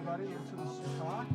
everybody into the Sukkot.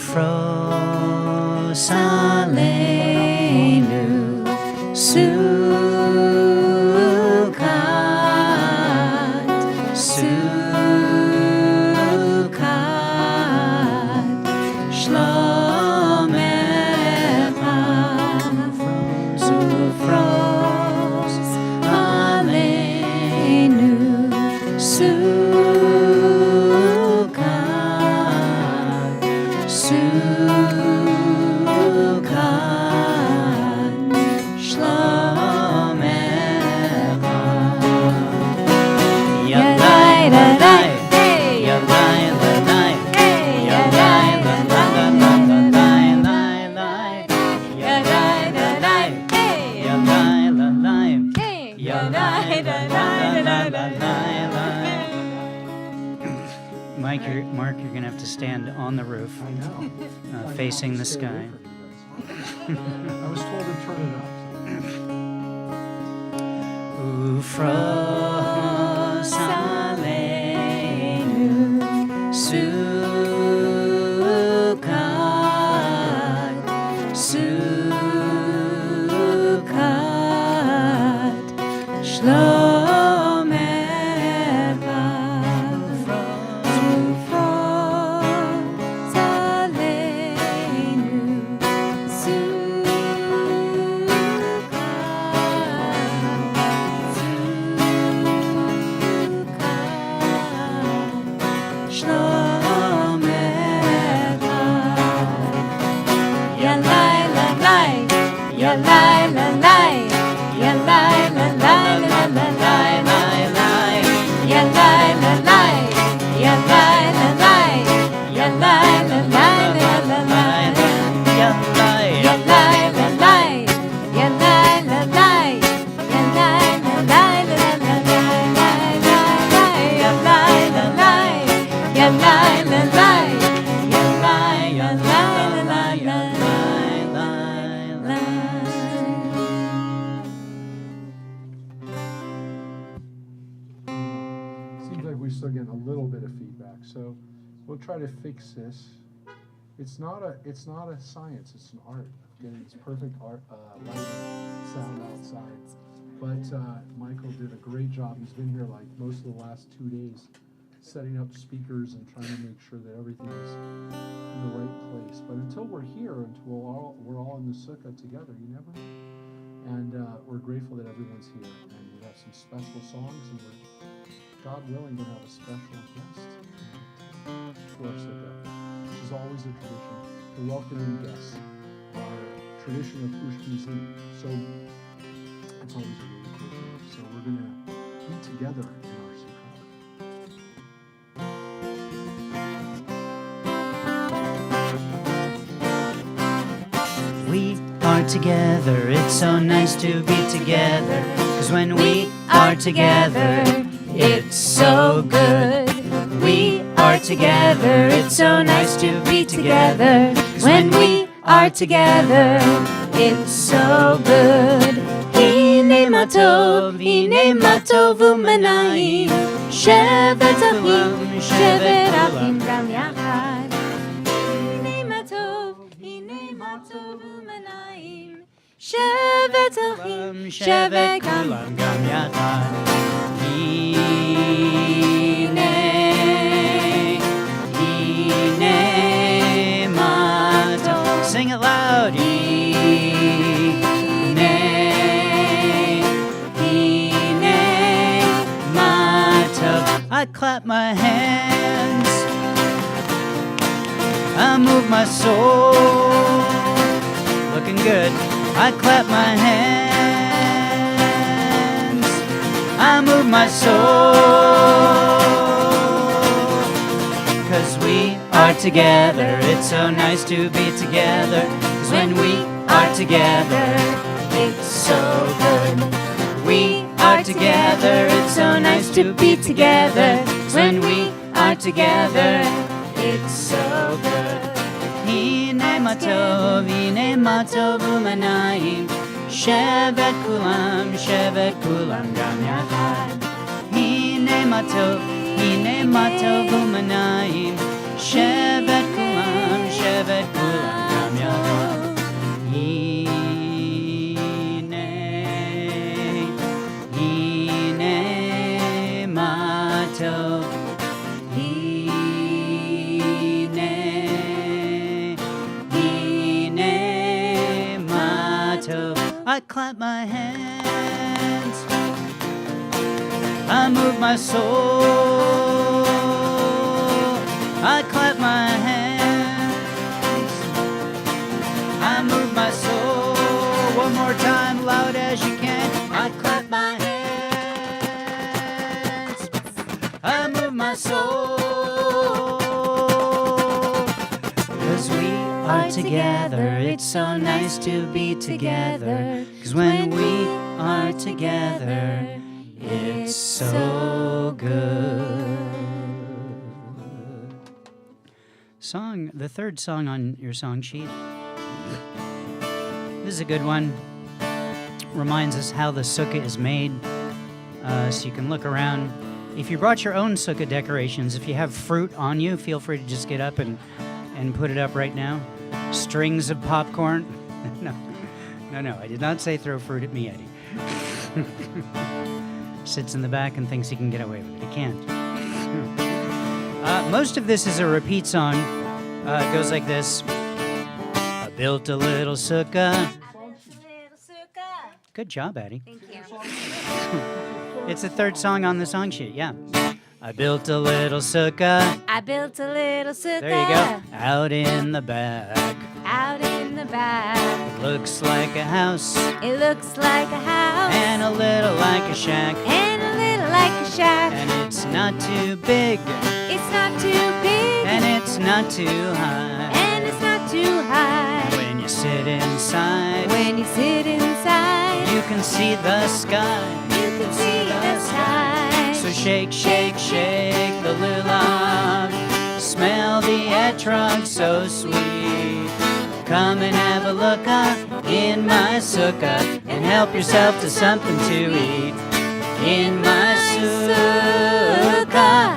Ufros aleinu Sukkot, Sukkot, Shlomecha. Ufros aleinu Sukkot, Sukkot, Shlomecha. Yadai, yadai, yadai, yadai, yadai, Mark, you're going to have to stand on the roof, I know. facing the sky. I was told to turn it up. Ufros aleinu Sukkot, Sukkot, Shlomecha. Ufros aleinu Seems like we're still getting a little bit of feedback, so we'll try to fix this. It's not a science, it's an art of getting this perfect art light sound outside. But Michael did a great job. He's been here like most of the last 2 days, setting up speakers and trying to make sure that everything is in the right place. But until we're here, until we're all in the sukkah together, you never know. And we're grateful that everyone's here, and we have some special songs, and we're God willing, going to have a special guest to our sukkah, which is always a tradition to welcome in guests. Our tradition of Ushpizin. So it's always a really cool thing. So we're going to be together in our sukkah. We are together, it's so nice to be together. 'Cause when we are together, it's so good. We are together, it's so nice to be together. 'Cause when we are together, it's so good. Hine matov u'manayim, shevet achim, shevet achim gam yachad. Hine matov u'manayim, shevet achim, shevet kulam gam yachad. Hine matov. Sing it loud. I clap my hands, I move my soul, looking good. I clap my hands, I move my soul. 'Cause we are together, it's so nice to be together. 'Cause when we are together, it's so good. We are together, it's so nice to be together. 'Cause when we are together, it's so good. Hine matov u'manayim, shevet kulam gam yachad. Hine matov u'manayim, shevet kulam gam yachad. I clap my hands, I move my soul. I clap my hands, I move my soul. One more time, loud as you can. I clap my hands, I move my soul. 'Cause we are together, it's so nice to be together. 'Cause when we are together, it's so good. The third song on your song sheet. This is a good one. Reminds us how the sukkah is made, so you can look around. If you brought your own sukkah decorations, if you have fruit on you, feel free to just get up and put it up right now. Strings of popcorn. No, I did not say throw fruit at me, Eddie. Sits in the back and thinks he can get away with it. He can't. Most of this is a repeat song. It goes like this. I built a little sukkah. Good job, Addie. Thank you. It's the third song on the song sheet, yeah. I built a little sukkah. I built a little sukkah. There you go. Out in the back. Out in the back. It looks like a house. It looks like a house. And a little like a shack. And a little like a shack. And it's not too big. It's not too big. And it's not too high. And it's not too high. When you sit inside. When you sit inside. You can see the sky. You can see the sky. So shake, shake, shake the lulav. Smell the etrog so sweet. Come and have a look in my sukkah and help yourself to something to eat. In my sukkah,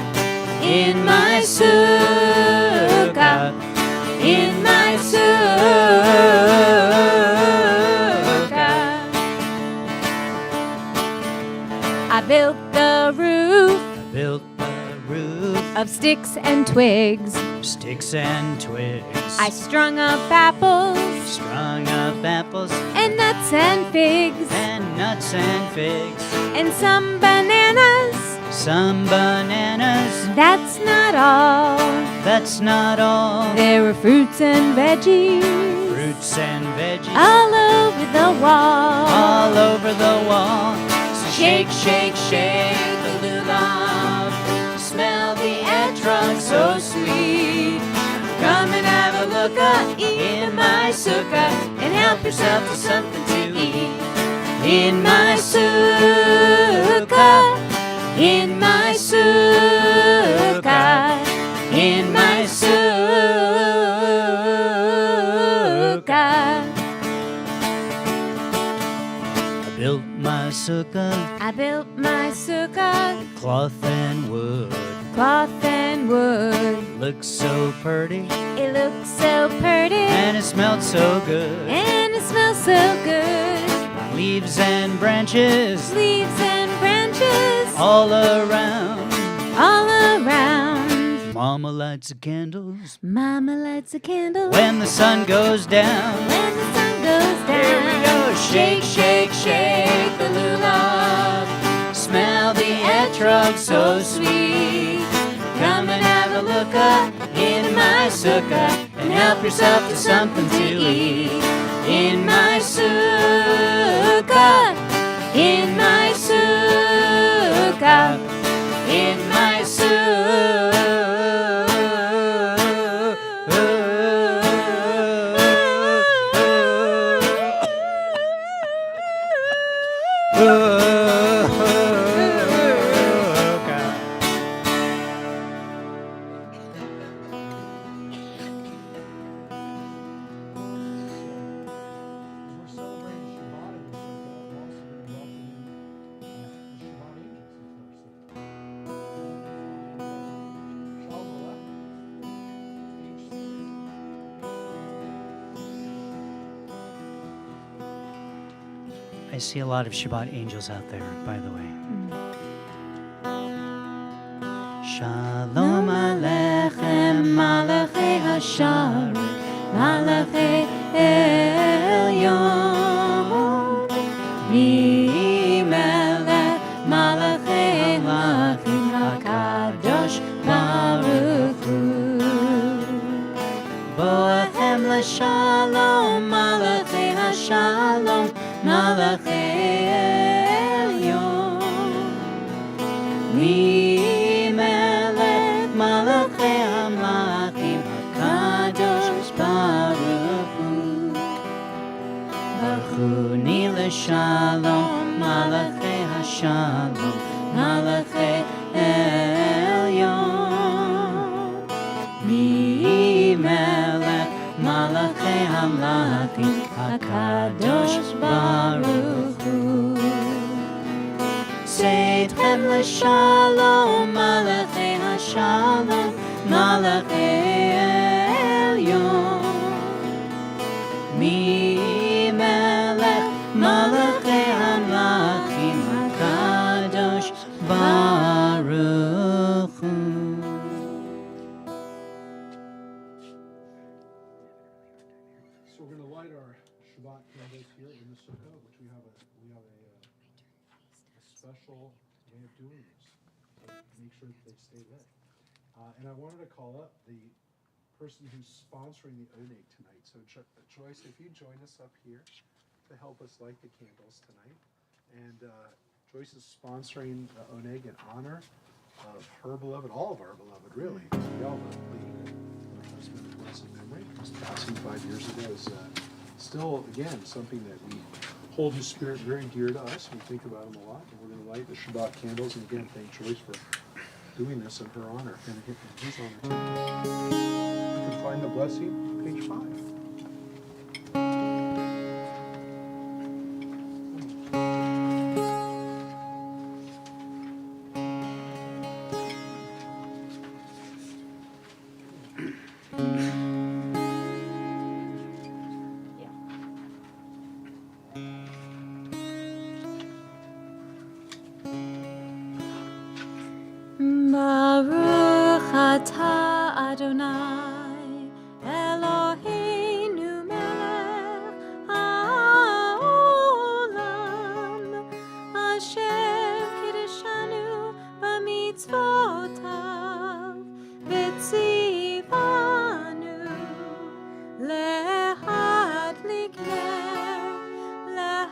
in my sukkah, in my sukkah. I built the roof. I built the roof Of sticks and twigs. Sticks and twigs. I strung up apples. Strung up apples And nuts and figs. and nuts and figs. And some bananas. some bananas. That's not all. That's not all. There were fruits and veggies Fruits and veggies all over the wall. all over the wall. So shake, shake, shake the lulav. Smell the etrog so sweet. Come and have a look in my sukkah and help yourself to something to eat. In my sukkah, in my sukkah, in my sukkah. I built my sukkah, I built my sukkah, cloth and wood. cloth and wood. Looks so pretty It looks so pretty and it smelled so good. and it smells so good. Leaves and branches Leaves and branches all around. all around. Mama lights the candles Mama lights a candle when the sun goes down. when the sun goes down. Here we go, shake, shake, shake the lulav. Smell the etrog so sweet. Come and have a look in my sukkah and help yourself to something to eat. In my sukkah, in my sukkah, in my We're celebrating Shabbat in the Sukkot. I'm also going to welcome I see a lot of Shabbat angels out there, by the way. Shalom Aleichem, Malachei Hasharet, Malachei Elyon, Mimelech, Malachei Malachim, HaKadosh Baruch Hu. Boachem l'shalom, Malachei Hashalom, Malachei Elyon, Mimelech Malachei Hamlachim, Kadosh Baruch Hu. Barchuni l'shalom, Malachei Hashalom, Malachei Elyon, Mimelech Malachei Hamlachim, HaKadosh Baruch Hu. Seitchem l'shalom, Malachei Hashalom, Malachei Elyon, Mimelech Malachei Hamlachim, HaKadosh Baruch Hu. So we're going to light our Shabbat candles here in the Sukkot, which we have a special way of doing this. So make sure that they stay lit. And I wanted to call up the person who's sponsoring the Oneg tonight. So Joyce, if you join us up here to help us light the candles tonight. And Joyce is sponsoring the Oneg in honor of her beloved, all of our beloved, really. We all love Lee. Her husband, blessed memory, was passing 5 years ago. Is still, again, something that we hold his spirit very dear to us. We think about him a lot. And we're going to light the Shabbat candles. And again, thank Joyce for doing this in her honor and in his honor too. You can find the blessing, page 5. Baruch atah Adonai Eloheinu melech haolam asher kiddushanu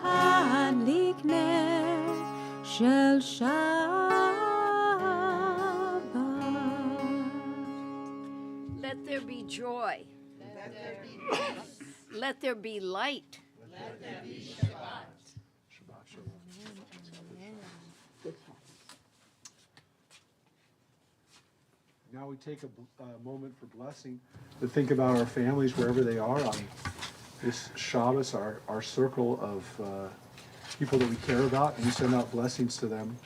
להדליקנה של Shabbat. Let there be joy. Let there be peace. Let there be light. Let there be Shabbat. Shabbat shalom. Now we take a moment for blessing to think about our families wherever they are on this Shabbos, our circle of people that we care about, and we send out blessings to them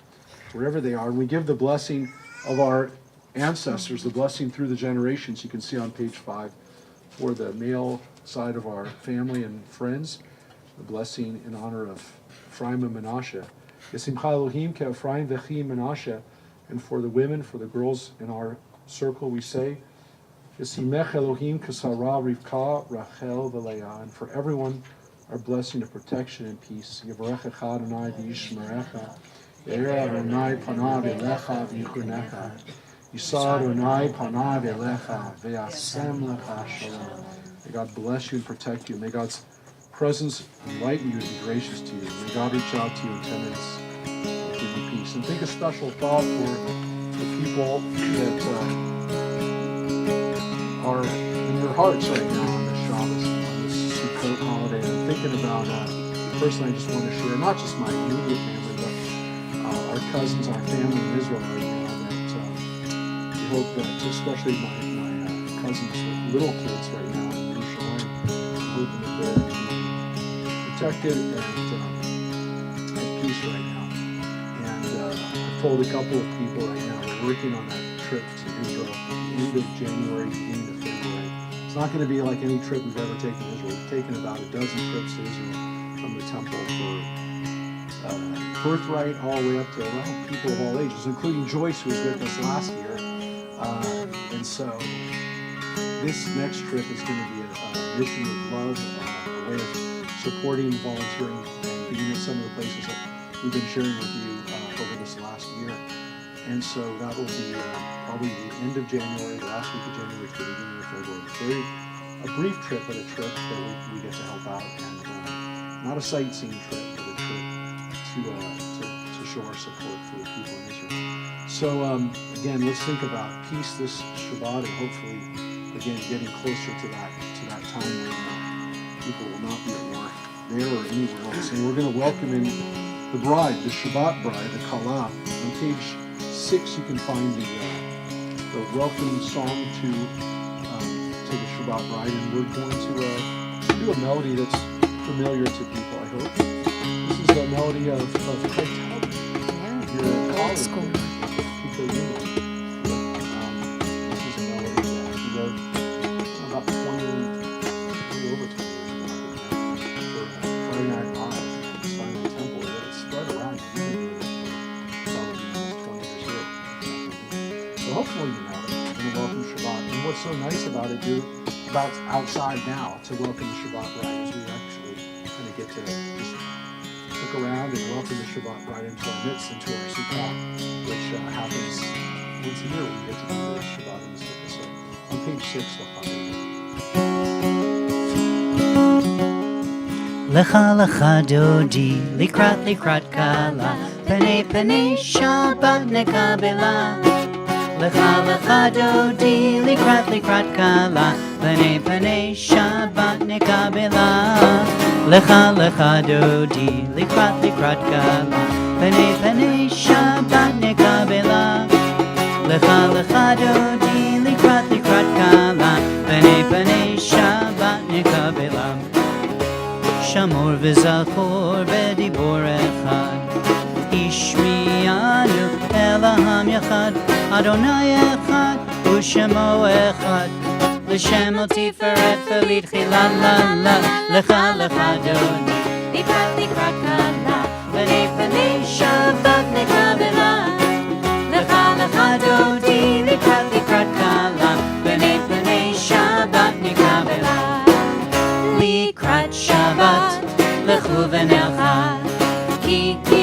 wherever they are. And we give the blessing of our ancestors, the blessing through the generations. You can see on page 5 for the male side of our family and friends, the blessing in honor of Ephraim and Menashe. Yesimcha Elohim ke Ephraim v'chi Menashe. And for the women, for the girls in our circle, we say, Yesimech Elohim kasara Rivka Rachel v'Leah. And for everyone, our blessing of protection and peace. Yevarechecha Adonai v'yishmerecha. Ye'er Adonai panav elecha v'yichunecha. Yisa Adonai panav elecha v'yasem lecha shalom. May God bless you and protect you. May God's presence enlighten you and be gracious to you. May God reach out to you in tenderness and give you peace. And think a special thought for the people that are in your hearts right now on this Shabbos, on this Sukkot holiday. I'm thinking about, personally, I just want to share, not just my immediate family, but our cousins, our family in Israel right now, that we hope that, especially my cousins with little kids right now in Yerushalayim, I'm hoping that they're going to be protected and at peace right now. And I've told a couple of people right now, we're working on that trip to Israel, end of January, beginning of February. It's not going to be like any trip we've ever taken to Israel. We've taken about a dozen trips to Israel from the temple for birthright all the way up to people of all ages, including Joyce, who was with us last year. And so this next trip is going to be a mission of love, a way of supporting, volunteering, and being at some of the places that we've been sharing with you over this last year. And so that will be probably the end of January, the last week of January to the beginning of February. A brief trip, but a trip that we get to help out, and not a sightseeing trip, but a trip to show our support for the people in Israel. So again, let's think about peace this Shabbat, and hopefully, again, getting closer to that time when people will not be at war there or anywhere else. And we're going to welcome in the bride, the Shabbat bride, the Kala. On page 6, you can find the welcome song to the Shabbat bride, and we're going to do a melody that's familiar to people, I hope. This is the melody of Kaitel. Yeah, old school. This is a melody that he wrote about 20 over 20 years ago for Friday Night Live inside the temple. It's spread around probably almost 20 years here. So hopefully you know it. We're going to welcome Shabbat. And what's so nice about it, about outside now to welcome the Shabbat bride, is we actually kind of get to just look around and welcome the Shabbat bride into our midst, into our Sukkot, which happens once a year when we get to do the Shabbat in the Sukkot. So on page 6, the Lecha lecha dodi, likrat kala, pene Shabbat nekabela. Lecha lecha dodi, likrat kala, pene Shabbat nekabela. Lecha lecha dodi, likrat kala, pene Shabbat nekabela. Lecha lecha dodi, likrat kala, pene Shabbat nekabela. Shamor v'zachor b'dibor echad, Ishmiyanu Elaham yachad, Adonai echad, U'shemo echad, L'shem al tiferet v'litchila la la, Lecha lecha dodi, likrat kala, pene Shabbat nekabela. Lecha lecha dodi, likrat kala, pene Shabbat nekabela. Likrat Shabbat, lechu v'nelchad, ki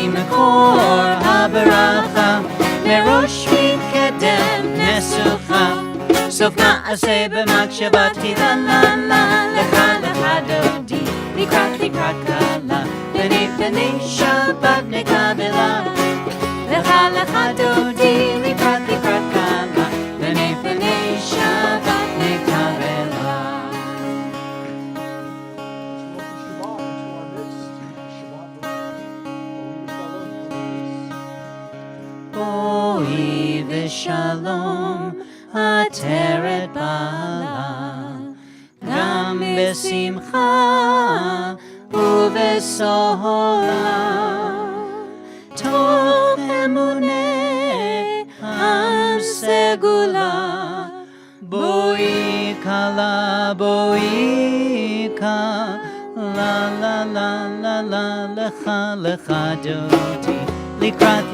mekor habaracha, merosh mitkedem nesucha, sof na'aseh b'makshavat tchila la la, lecha dodi, לקראת קלה, בני שבת נקבלה. לך דודי, לקראת קלה, בני שבת נקבלה. בואי ושלום עטרת בעלה, גם בשמחה ובסהולה, תוך אמוני עם סגולה. בואי כלה, בואי כלה, לה לה לה לה, לך דודי, לקראת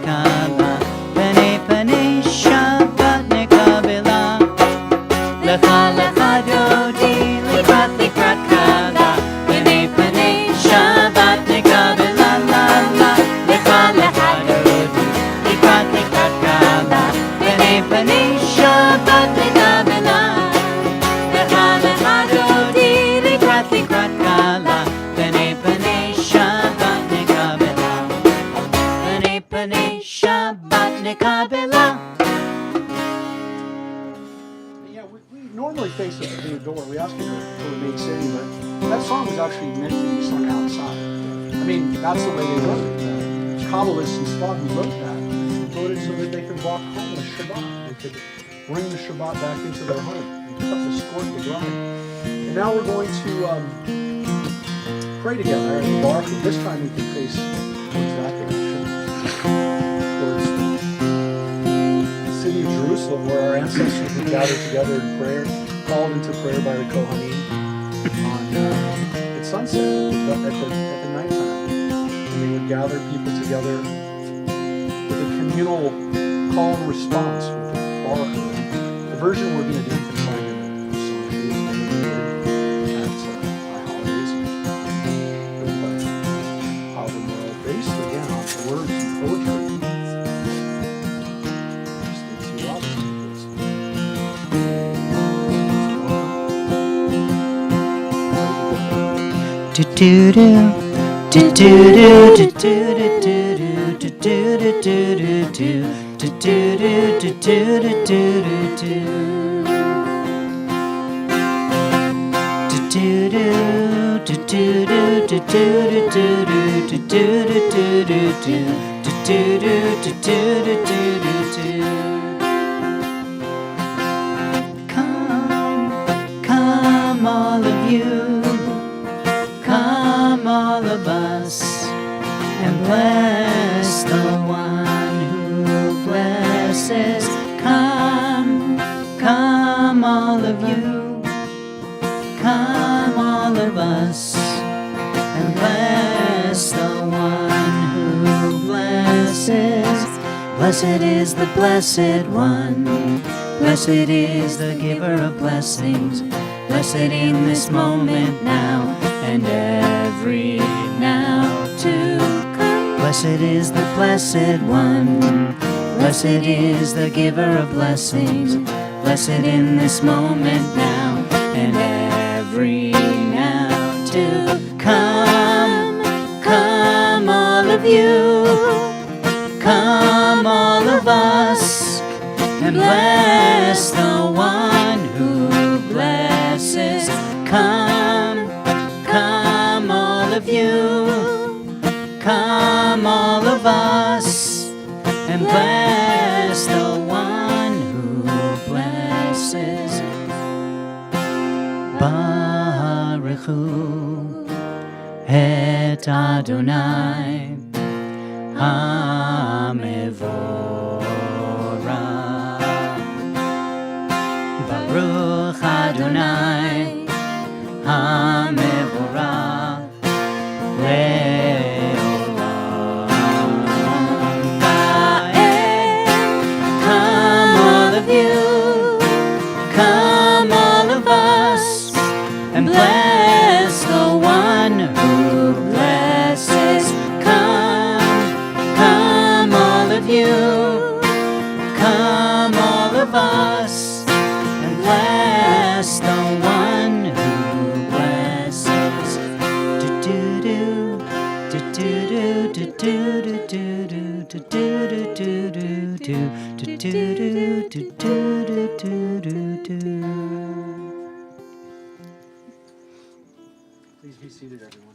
קלה, פני שבת נקבלה. לך דודי, לקראת קלה, פני שבת נקבלה. לה לה, לך דודי, לקראת קלה, פני שבת נקבלה. לך דודי, לקראת קלה, פני שבת נקבלה. פני שבת נקבלה. Yeah, we normally face the door. We ask people to remain sitting, but that song was actually meant to be sung outside. I mean, that's the way they wrote it. The Kabbalists and Sfat who wrote that wrote it so that they could walk home on Shabbat. They could bring the Shabbat back into their home and cut the score to dry. And now we're going to pray together at the bar. This time we can face towards that direction, towards the city of Jerusalem, where our ancestors were gathered together in prayer, called into prayer by the Kohanim at sunset, at the nighttime. And they would gather people together with a communal call and response with the Baruch. The version we're going to do, you can find in the song sheet at my holidays. But how the world based again on the words and poetry. Do do do do do do do do do do do do Come all of you, come all of us, and bless the one who blesses. Come all of you, come all of us, and bless the one who blesses. Blessed is the blessed one, blessed is the giver of blessings, blessed in this moment now and every now to come. Blessed is the blessed one, blessed is the giver of blessings, blessed in this moment now and every now to come. Come all of you, come all of us, and bless the one who blesses. Come all of you, come all of us, and bless the one who blesses. Baruch Hu et Adonai HaMevorach. Baruch Adonai HaMevorach Le'olam Va'ed. Come all of you, come all of us, and bless the one who blesses. Come all of you, come all of us, and bless the one who blesses. Please be seated, everyone.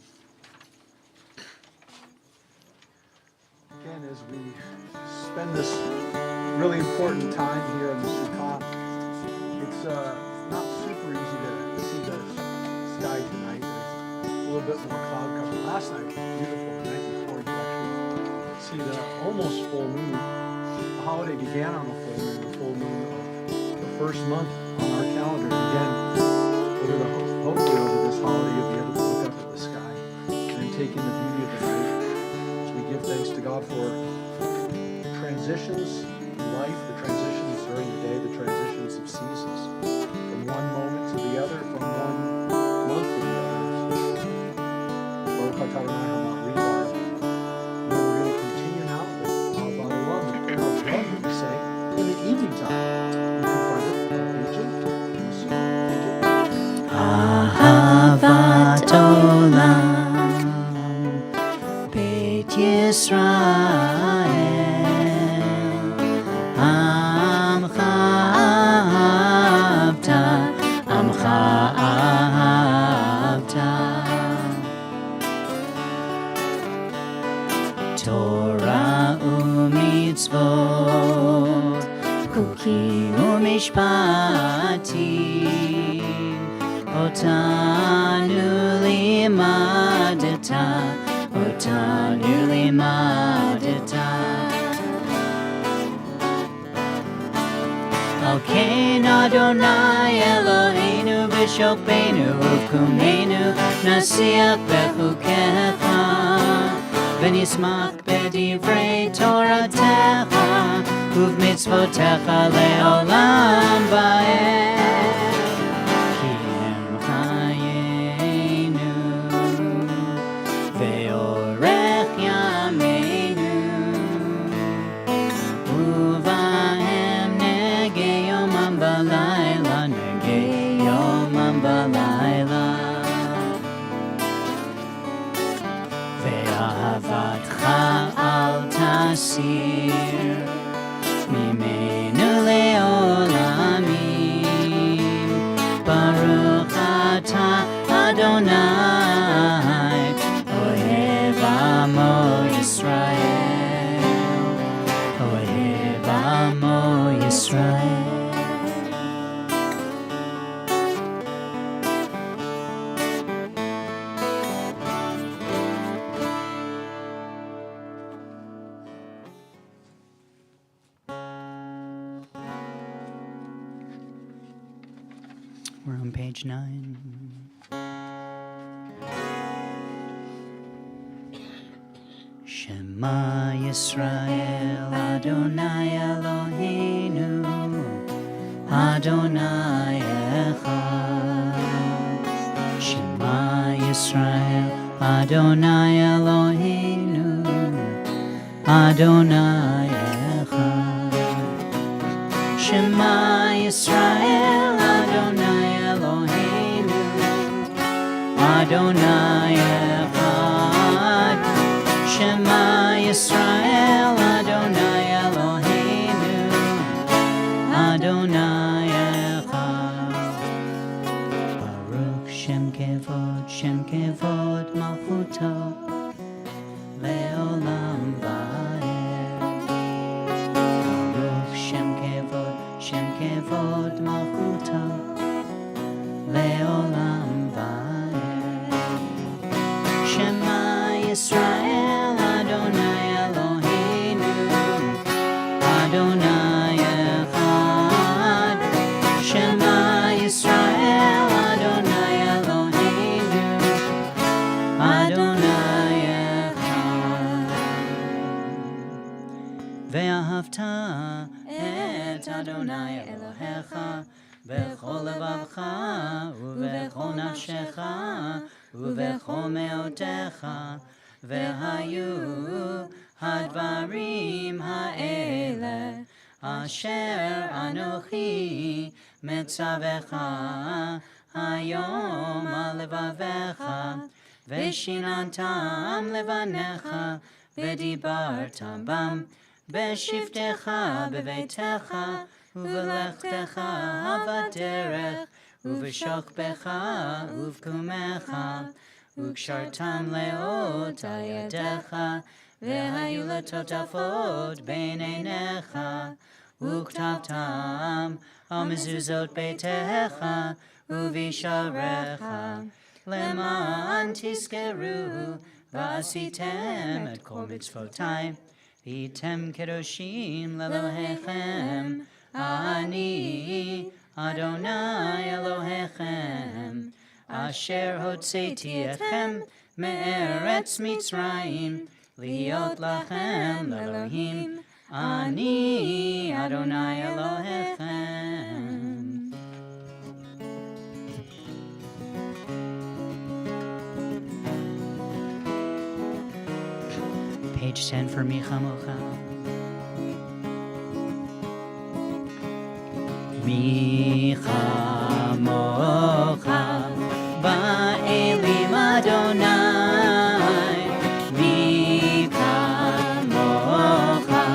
Again, as we spend this really important time here in the Sukkot, it's not super easy to see the sky tonight. There's a little bit more cloud cover. Last night was beautiful. The night before, you actually see the almost full moon. The holiday began on a full moon of the first month on our calendar. Again, hopefully over this holiday, you'll be able to look up at the sky and take in the beauty of the night. As we give thanks to God for transitions in life, the transitions during the day, the transitions of seasons, from one moment to the other, from one month to the other. Baruch atah Adonai Hamat Ribar. We're going to continue now with Ahavata Love, the prayer of love that we say in the evening time. You can find it on page 8. Thank you. Ahavat olam Beit Yisrael Amcha ahavta Torah u'mitzvot Chukim u'mishpatim Otanu limadeta Alkein Adonai Eloheinu b'shokbeinu u'kumenu nasiach b'chukecha v'nismach b'divrei toratecha u'v'mitzvotecha le'olam va'ed Ki em chayenu ve'orech yameinu uvahem nege yomam balayla ve'ahavatcha al tasir mimenu le'olamim Baruch atah Adonai Ohev amo Yisrael Ohev amo Yisrael We're on page 9. Shema Yisrael Adonai Eloheinu Adonai Echad Shema Yisrael Adonai Eloheinu Adonai Echad Shema Yisrael Adonai Eloheinu Adonai Echad Shema Yisrael Adonai Eloheinu Adonai Echad Baruch Shem Kevod Malchuto Le'olam Va'ed Baruch Shem Kevod Malchuto Le'olam Va'ed Shema Yisrael Adonai Eloheinu Adonai Echad Shema Yisrael Adonai Eloheinu Adonai Echad Ve'ahavta et Adonai Elohecha B'chol levavcha u'b'chol nafshecha u'b'chol me'otecha Ve'hayu hadvarim ha'ele asher anochi metzavecha hayom al levavecha ve'shinantam levanecha ודיברת בם, בשבתך בביתך, ובלכתך בדרך, ובשוכבך ובקומך, וקשרתם לאות על ידיך, והיו לטוטפות בין עיניך, וכתבתם על מזוזות ביתך ובשעריך, למען תזכרו ועשיתם את כל מצוותי, והייתם קדושים לאלוהיכם, אני אדוני אלוהיכם, אשר הוצאתי אתכם מארץ מצרים, להיות לכם לאלוהים, אני אדוני אלוהיכם. Page 10 for Micha Mocha. Micha Mocha Ba'elim Adonai, Micha Mocha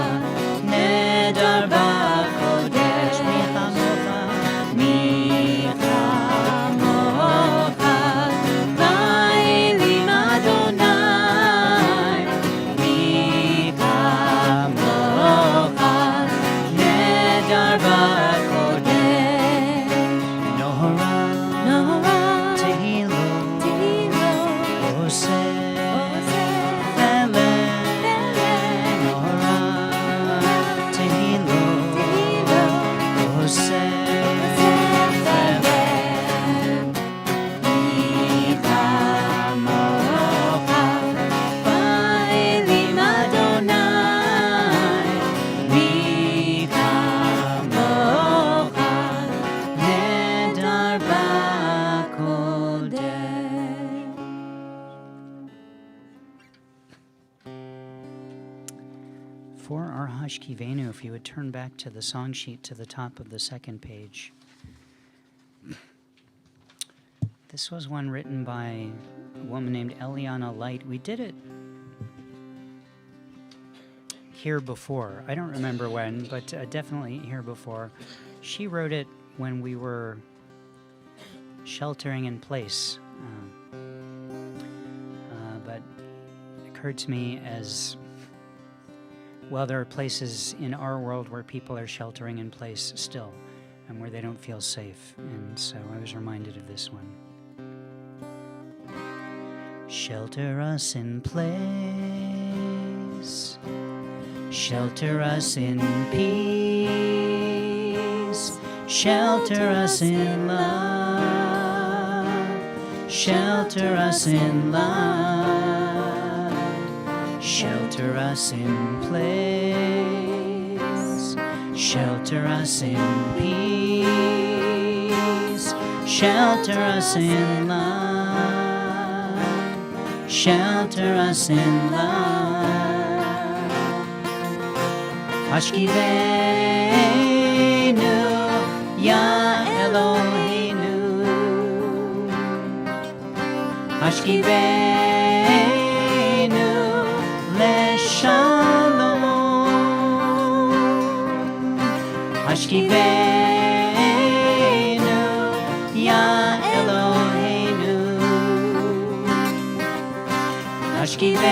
Nedar Ba'kodesh, Micha Mocha, Micha Mocha Ba'elim Adonai, Micha Mocha Nedar Ba'kodesh, Nohora Tehilo Oseh Nohora Tehilo Oseh Micha Mocha Ba'elim Adonai, Micha Mocha Nedar Ba'kodesh. For our Hashkivenu, if you would turn back to the song sheet to the top of the second page. This was one written by a woman named Eliana Light. We did it here before. I don't remember when, but definitely here before. She wrote it when we were sheltering in place. But it occurred to me as well, there are places in our world where people are sheltering in place still, and where they don't feel safe. And so I was reminded of this one. Shelter us in place, shelter us in peace, shelter us in love, shelter us in love. Shelter us in place, shelter us in peace, shelter us in love, shelter us in love. Hashkivenu, Ya Eloheinu, Hashkivenu Leshalom, Hashkivenu, Ya Eloheinu, Hashkivenu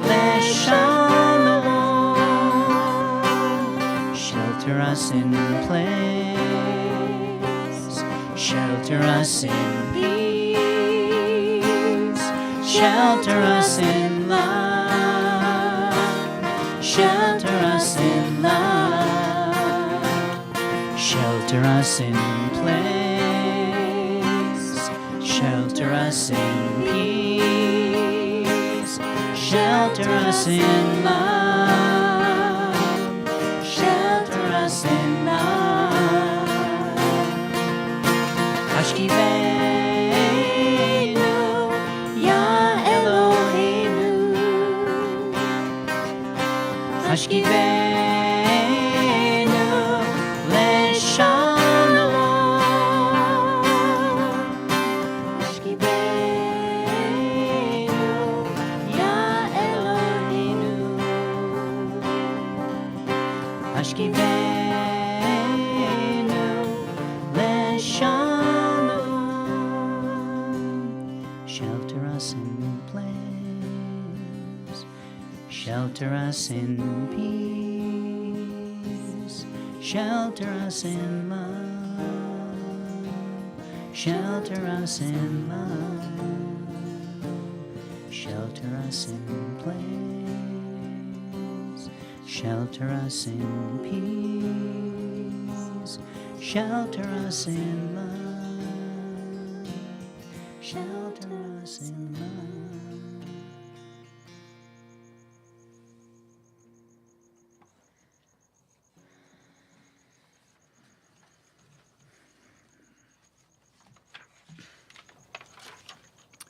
Leshalom. Shelter us in place, shelter us in peace, shelter us in love, shelter us in love, shelter us in place, shelter us in peace, shelter us in love, shelter us in love. Hashkivenu, Ya Eloheinu, Hashkivenu Leshalom, Hashkivenu Shelter us in place, shelter us in peace, shelter us in love, shelter us in love, shelter us in place, shelter us in peace, shelter us in love. Shelter us in love.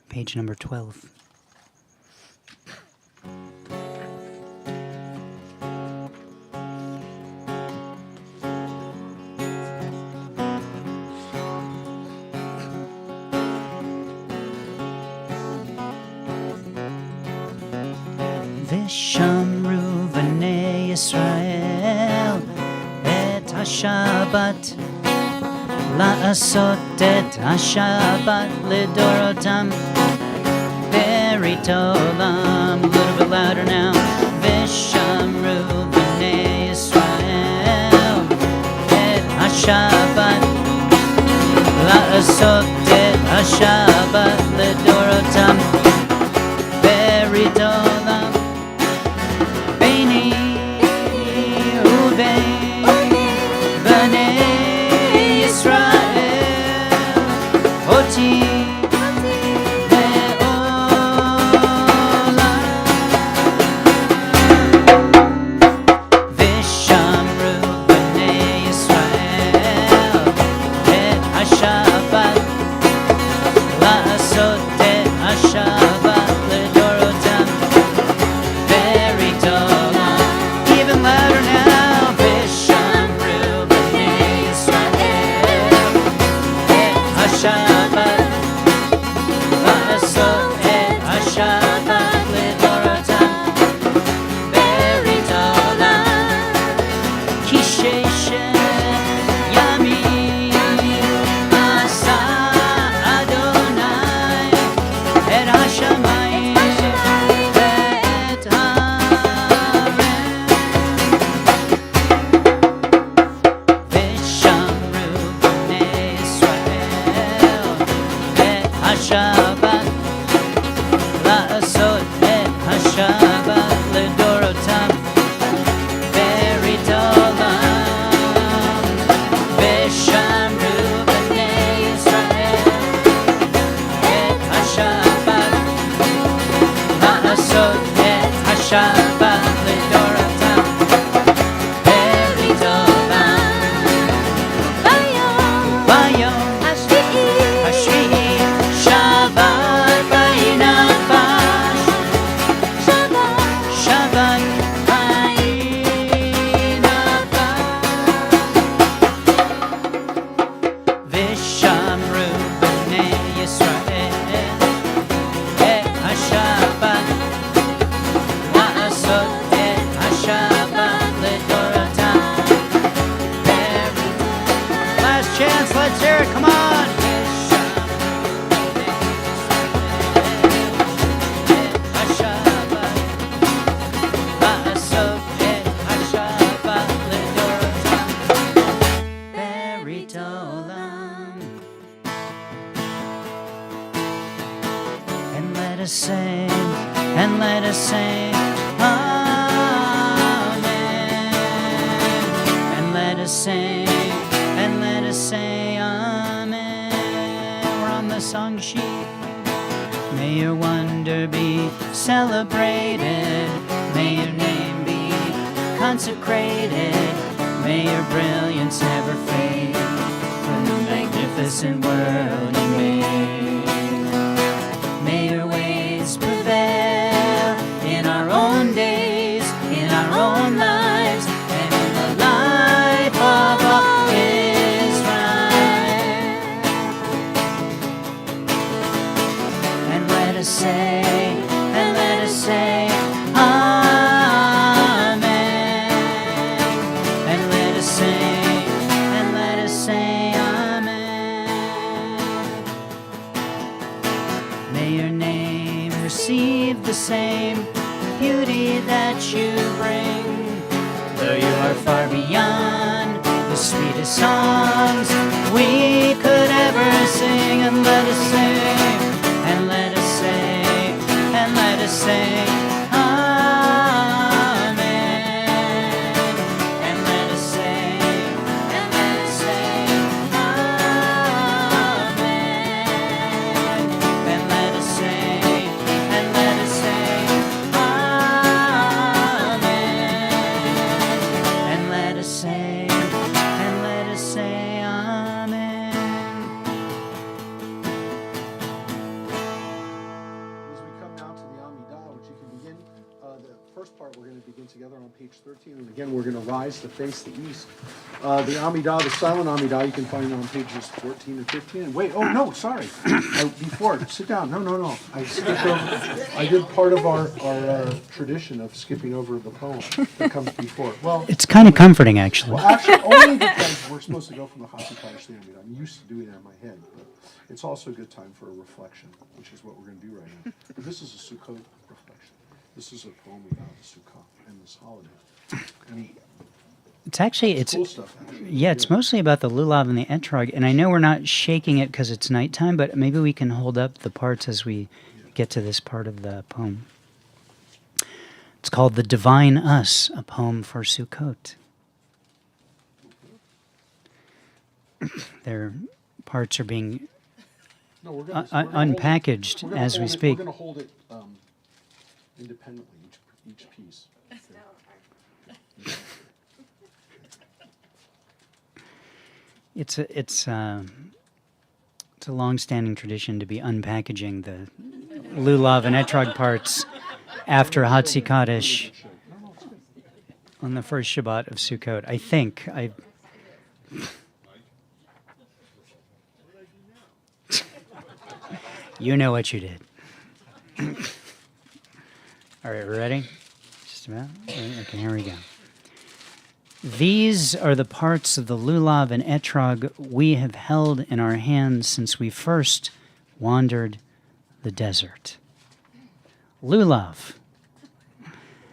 Page number 12. Vishamru b'nei Yisrael et HaShabbat la'asot et HaShabbat lidorotam berit olam. A little bit louder now. Vishamru b'nei Yisrael et HaShabbat la'asot et HaShabbat lidorotam berit olam. May your name, receive the same beauty that you bring. Though you are far beyond the sweetest songs we could ever sing, and let us sing, and let us sing, and let us sing. Together on page 13, and again we're going to rise to face the east. The Amidah, the silent Amidah, you can find it on pages 14 and 15. And wait, oh no, sorry, before, sit down. No, I skipped over. I did part of our tradition of skipping over the poem that comes before. Well, it's kind of comforting, actually. Well, actually, only because we're supposed to go from the Hatzikah to the Amidah. I'm used to doing that in my head, but it's also a good time for a reflection, which is what we're going to do right now. But this is a Sukkot reflection. This is a poem about the Sukkot and this holiday. And it's actually, it's cool stuff, actually. Yeah, it's mostly about the lulav and the etrog. And I know we're not shaking it because it's nighttime, but maybe we can hold up the parts as we get to this part of the poem. It's called The Divine Us, a poem for Sukkot. Their parts are being unpackaged as we speak. We're going to hold it independently, each piece. It's a long-standing tradition to be unpackaging the lulav and etrog parts after Hatzi Kaddish on the first Shabbat of Sukkot. I think you know what you did. All right, we're ready? Just about? Okay, here we go. These are the parts of the lulav and etrog we have held in our hands since we first wandered the desert. Lulav,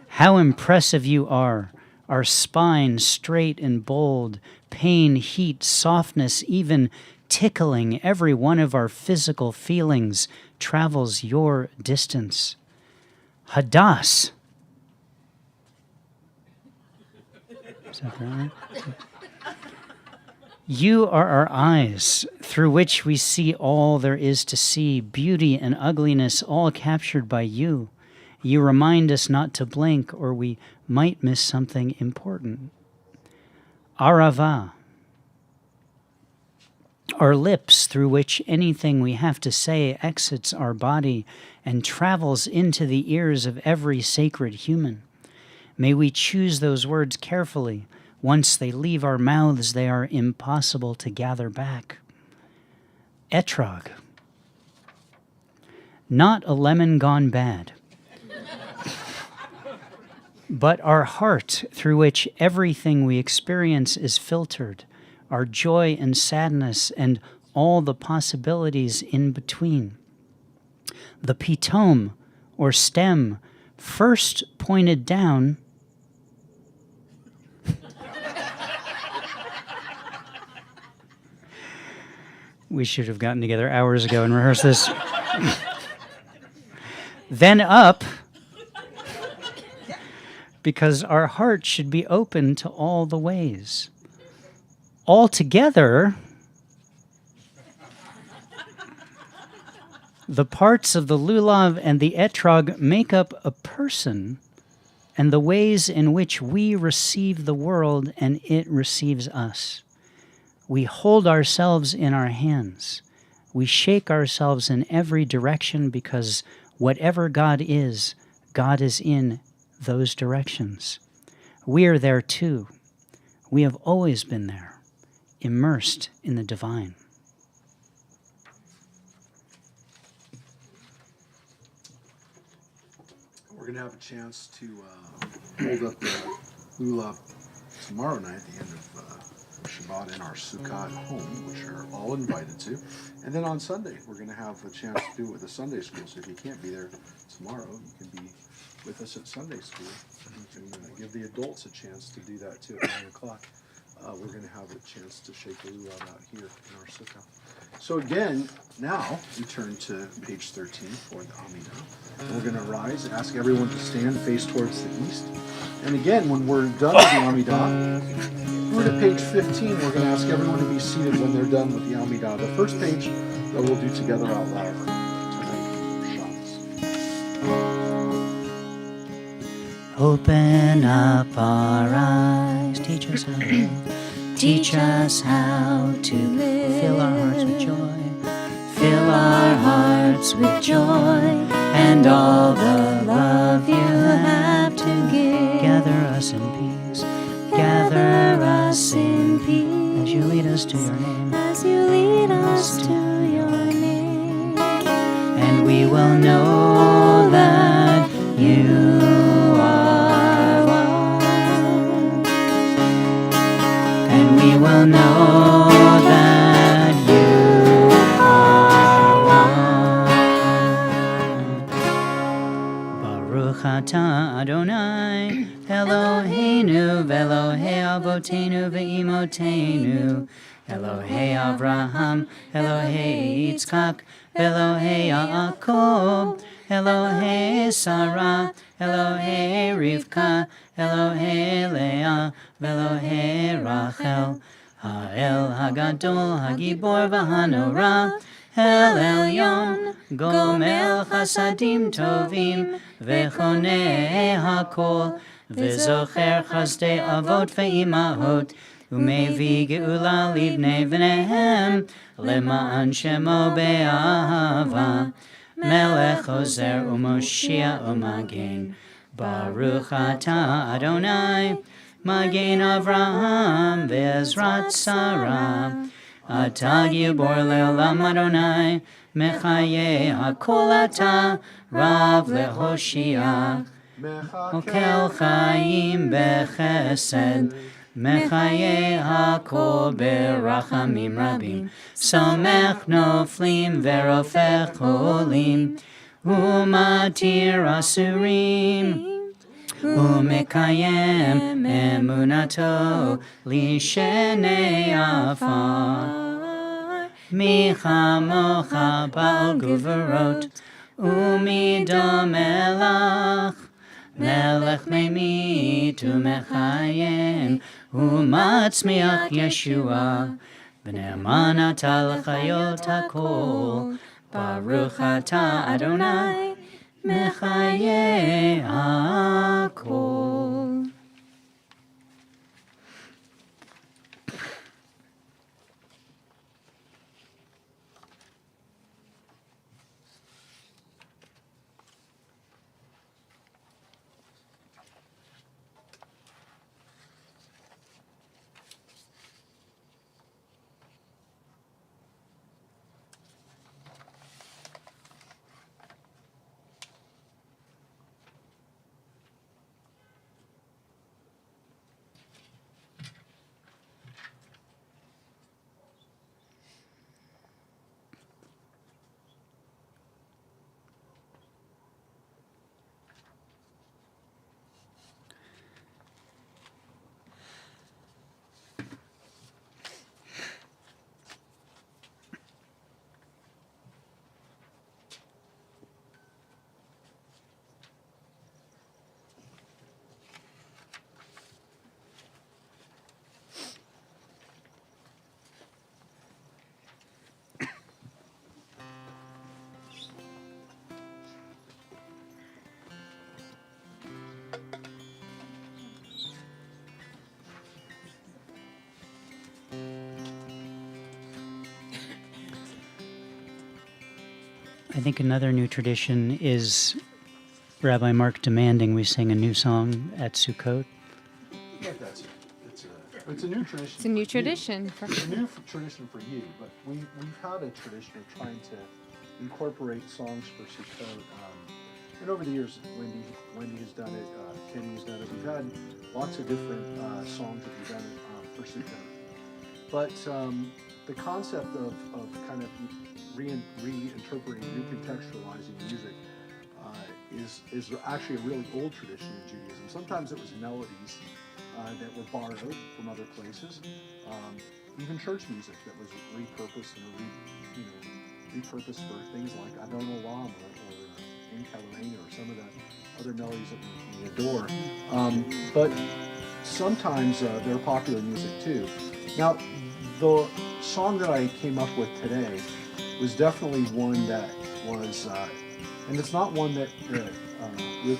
how impressive you are, our spine straight and bold, pain, heat, softness, even tickling, every one of our physical feelings travels your distance. Hadass. Is that right? You are our eyes, through which we see all there is to see, beauty and ugliness all captured by you. You remind us not to blink, or we might miss something important. Arava, our lips through which anything we have to say exits our body and travels into the ears of every sacred human. May we choose those words carefully. Once they leave our mouths, they are impossible to gather back. Etrog, not a lemon gone bad, but our heart through which everything we experience is filtered, our joy and sadness and all the possibilities in between. The pitom, or stem, first pointed down, we should have gotten together hours ago and rehearsed this. Then up, because our heart should be open to all the ways. Altogether, the parts of the lulav and the etrog make up a person and the ways in which we receive the world and it receives us. We hold ourselves in our hands. We shake ourselves in every direction because whatever God is in those directions. We are there too. We have always been there, immersed in the divine. We're going to have a chance to hold up the lulav tomorrow night at the end of Shabbat in our Sukkot at home, which are all invited to. And then on Sunday, we're going to have a chance to do it with the Sunday school. So if you can't be there tomorrow, you can be with us at Sunday school. You can give the adults a chance to do that too at 9 o'clock. We're going to have a chance to shake the luau out here in our sukkah. So again, now we turn to page 13 for the Amidah. We're going to rise, ask everyone to stand, face towards the east. And again, when we're done with the Amidah, we're to page 15. We're going to ask everyone to be seated when they're done with the Amidah. The first page that we'll do together out loud tonight, Shabbos. Open up our eyes, teach us how to live. Teach us how to live. Fill our hearts with joy. Fill our hearts with joy and all the love you have to give. Gather us in peace. Gather us in peace as you lead us to your name. As you lead us to your name. And we will know that you are one. And we will know that you are one. Baruch atah Adonai Eloheinu v'Elohei Avotenu v'Imotenu Elohei Avraham Elohei Yitzchak Elohei Yaakov Elohei Sarah Elohei Rivka Elohei Leah v'Elohei Rachel Ha'el Hagadol Hagibor v'Hanora El Elyon Gomel Chasadim Tovim V'Chonei Hakol V'Zocher Chazdei Avot V'Imahot Umevi Geula Livnei V'nehem Lema'an Shemo Be'ahava Melech Ozer U'Moshia U'Magen Baruch Atah Adonai Magen Avraham V'Ezrat Sarah Atah Gibor Le'olam Adonai Mechaye HaKol Atah Rav LeHoshia Okel Chaim Bechesed Mechaye HaKol Berachamim Rabim Samech Noflim Verofech Holim Umatir Asurim Umekayem Emunato Lishenei Afar Michamocha Bal Guverot Umidom Elach Melech Memit Umechayem Umatzmiach Yeshua B'ne'eman Atah L'chayot HaKol Baruch Atah Adonai Mechaye HaKol. I think another new tradition is Rabbi Mark demanding we sing a new song at Sukkot. Yeah, that's it. It's a new tradition. It's a new for you. tradition. It's a new tradition for you, but we've had a tradition of trying to incorporate songs for Sukkot. And over the years, Wendy has done it, Kenny has done it. We've had lots of different songs that we've done for Sukkot. But the concept of kind of reinterpreting, recontextualizing music is actually a really old tradition in Judaism. Sometimes it was melodies that were borrowed from other places, even church music that was repurposed and repurposed for things like Adon Olam or Ein Eloheinu or some of the other melodies that we adore. But sometimes they're popular music too. Now, the song that I came up with today was definitely one that was, and it's not one that Addie,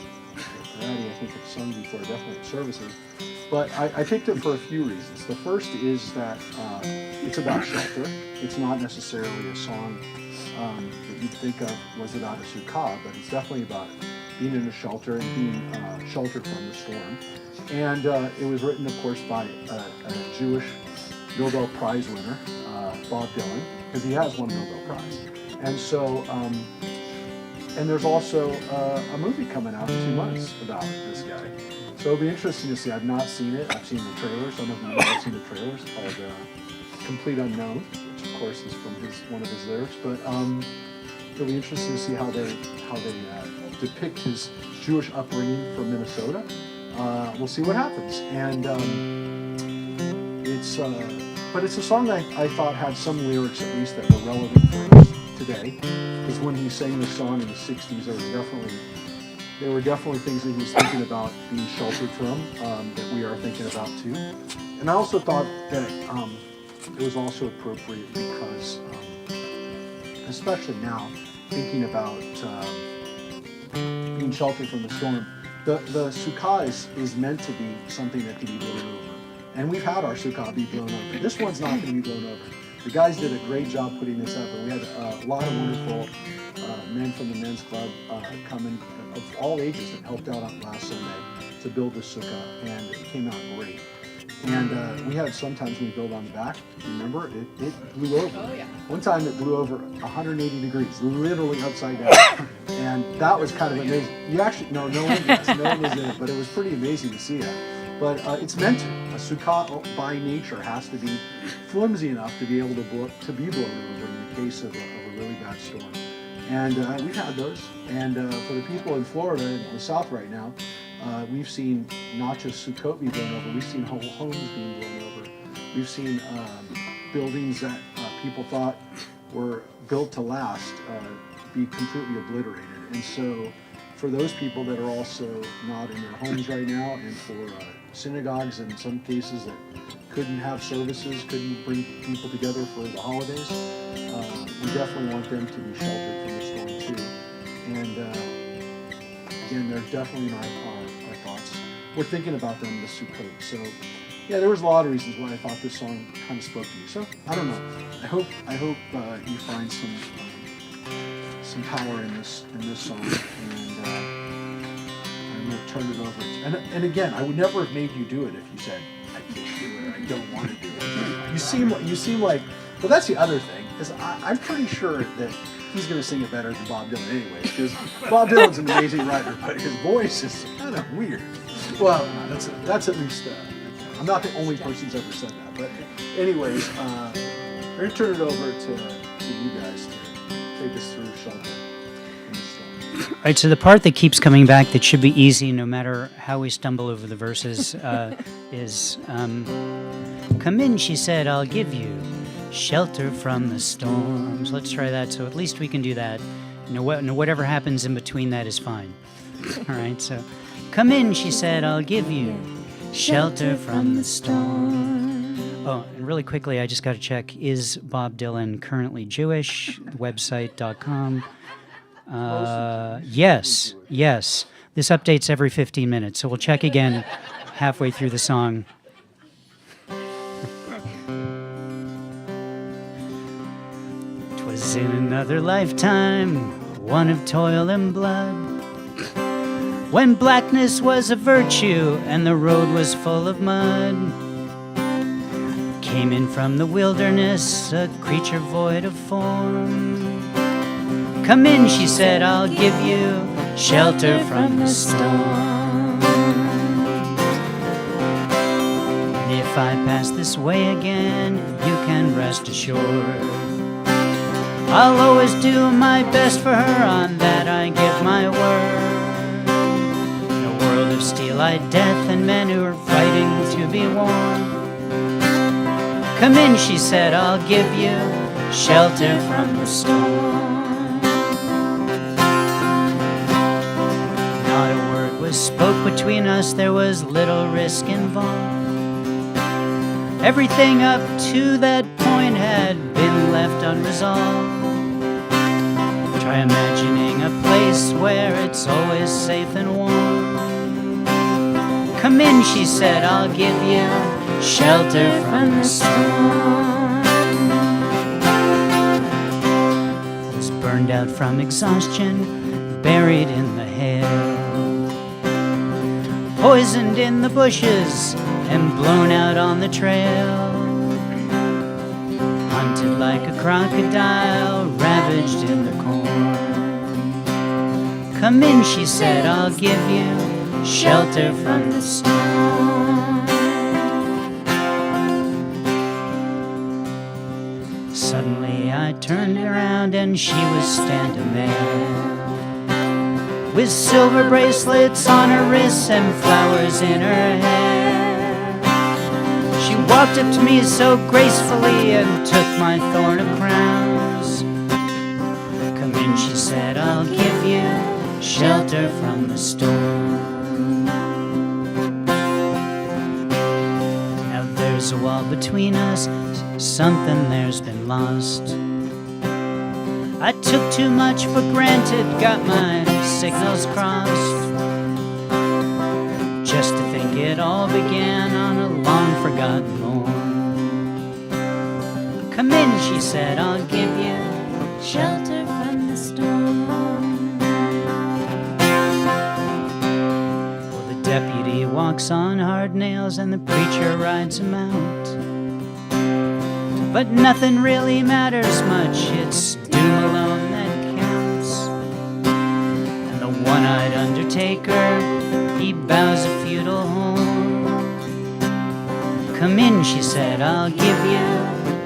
I think, had sung before, definitely at services, but I picked it for a few reasons. The first is that it's about shelter. It's not necessarily a song that you'd think of was about a sukkah, but it's definitely about being in a shelter and being sheltered from the storm. And it was written, of course, by a Jewish Nobel Prize winner, Bob Dylan, because he has won a Nobel Prize. And so, and there's also a movie coming out in 2 months about this guy. So it'll be interesting to see. I've not seen it. I've seen the trailer. Some of you might have seen the trailer. It's called Complete Unknown, which of course is from one of his lyrics. But it'll be interesting to see how they depict his Jewish upbringing from Minnesota. We'll see what happens. And but it's a song that I thought had some lyrics at least that were relevant for us today. Because when he sang this song in the 60s, there were definitely things that he was thinking about being sheltered from that we are thinking about too. And I also thought that it was also appropriate because, especially now, thinking about being sheltered from the storm, the sukkah is meant to be something that can be blown over. And we've had our sukkah be blown over. This one's not going to be blown over. The guys did a great job putting this up, and we had a lot of wonderful men from the men's club coming of all ages that helped out on last Sunday to build the sukkah, and it came out great. And we had sometimes when we build on the back, remember, it blew over. Oh, yeah. One time it blew over 180 degrees, literally upside down. And that was kind of amazing. You actually, no one was. No one was in it, but it was pretty amazing to see that. But it's meant to. A sukkah by nature has to be flimsy enough to be able to be blown over in the case of a really bad storm. And we've had those. And for the people in Florida, in the South right now, we've seen not just Sukkot be blown over, we've seen whole homes being blown over. We've seen buildings that people thought were built to last be completely obliterated. And so for those people that are also not in their homes right now, and for synagogues in some cases that couldn't have services, couldn't bring people together for the holidays, we definitely want them to be sheltered from the storm too. And again, they're definitely in our thoughts. We're thinking about them this Sukkot. So yeah, there was a lot of reasons why I thought this song kind of spoke to you. So I don't know. I hope you find some power in this song, and I'm gonna turn it over. And again, I would never have made you do it if you said I can't do it or I don't want to do it. You seem like, well, that's the other thing, is I'm pretty sure that he's gonna sing it better than Bob Dylan anyway, because Bob Dylan's an amazing writer, but his voice is kind of weird. Well, that's at least. I'm not the only person who's ever said that, but anyways, we're gonna turn it over to you guys to take us through Shabbat in the storm. Right, so the part that keeps coming back that should be easy no matter how we stumble over the verses is, come in, she said, I'll give you shelter from the storms. Let's try that, so at least we can do that. Whatever happens in between that is fine. All right, so come in, she said, I'll give you shelter from the storm. Oh, and really quickly, I just got to check, is Bob Dylan currently Jewish? Website.com. Yes. This updates every 15 minutes, so we'll check again halfway through the song. Twas in another lifetime, one of toil and blood, when blackness was a virtue and the road was full of mud. Came in from the wilderness, a creature void of form. Come in, she said, I'll give you shelter from the storm. And if If I pass this way again, you can rest assured I'll always do my best for her, on that I give my word. In a world of steel-eyed death and men who are fighting to be warm, come in, she said, I'll give you shelter from the storm. Not a word was spoke between us, there was little risk involved. Everything up to that point had been left unresolved. Try imagining a place where it's always safe and warm. Come in, she said, I'll give you shelter from the storm. Was burned out from exhaustion, buried in the hail, poisoned in the bushes and blown out on the trail. Hunted like a crocodile, ravaged in the corn. Come in, she said, I'll give you shelter from the storm. Suddenly I turned around and she was standing there, with silver bracelets on her wrists and flowers in her hair. She walked up to me so gracefully and took my thorn of crowns. Come in, she said, I'll give you shelter from the storm. Now there's a wall between us, something there's been lost. I took too much for granted, got my signals crossed. Just to think it all began on a long-forgotten morn. Come in, she said, I'll give you shelter from the storm. Well, the deputy walks on hard nails and the preacher rides him out. But nothing really matters much, it's doom alone that counts. And the one-eyed undertaker, he bows a feudal horn. Come in, she said, I'll give you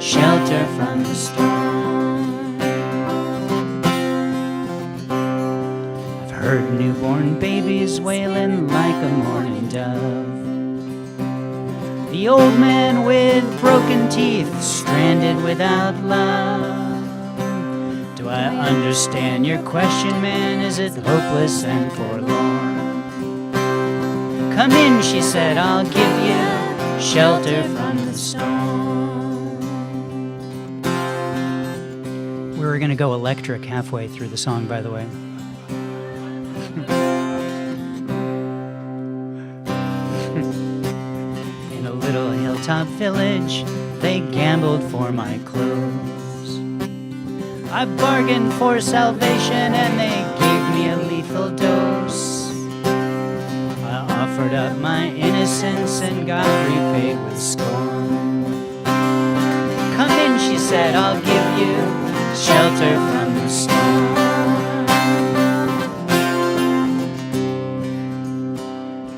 shelter from the storm. I've heard newborn babies wailing like a mourning dove. The old man with broken teeth, stranded without love. Do I understand your question, man? Is it hopeless and forlorn? Come in, she said, I'll give you shelter from the storm. We were going to go electric halfway through the song, by the way. In a little hilltop village, they gambled for my clothes. I bargained for salvation and they gave me a lethal dose. I offered up my innocence and got repaid with scorn. Come in, she said, I'll give you shelter from the storm.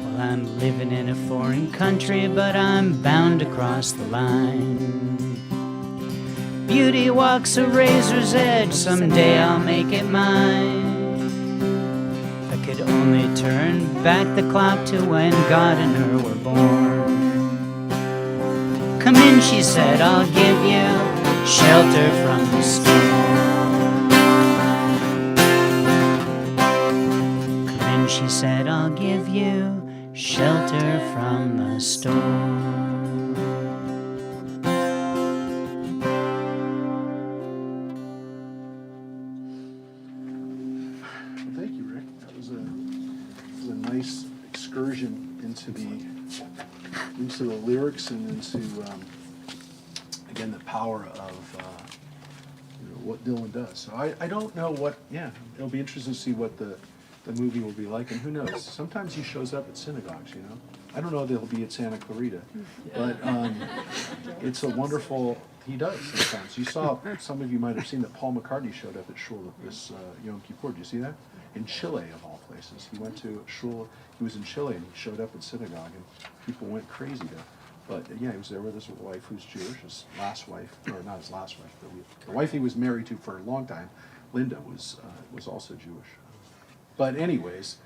Well, I'm living in a foreign country, but I'm bound to cross the line. Beauty walks a razor's edge, someday I'll make it mine. Could only turn back the clock to when God and her were born. Come in, she said, I'll give you shelter from the storm. Come in, she said, I'll give you shelter from the storm. Excursion into the lyrics and into again the power of what Dylan does. So I don't know what. Yeah, it'll be interesting to see what the movie will be like, and who knows? Sometimes he shows up at synagogues. I don't know that he'll be at Santa Clarita, but it's a wonderful. He does sometimes. You saw, some of you might have seen that Paul McCartney showed up at Shul this Yom Kippur. Did you see that? In Chile, of all places. He went to Shul. He was in Chile and he showed up at synagogue, and people went crazy to But yeah, he was there with his wife, who's Jewish, his last wife, or not his last wife, but the wife he was married to for a long time, Linda, was also Jewish. But anyways,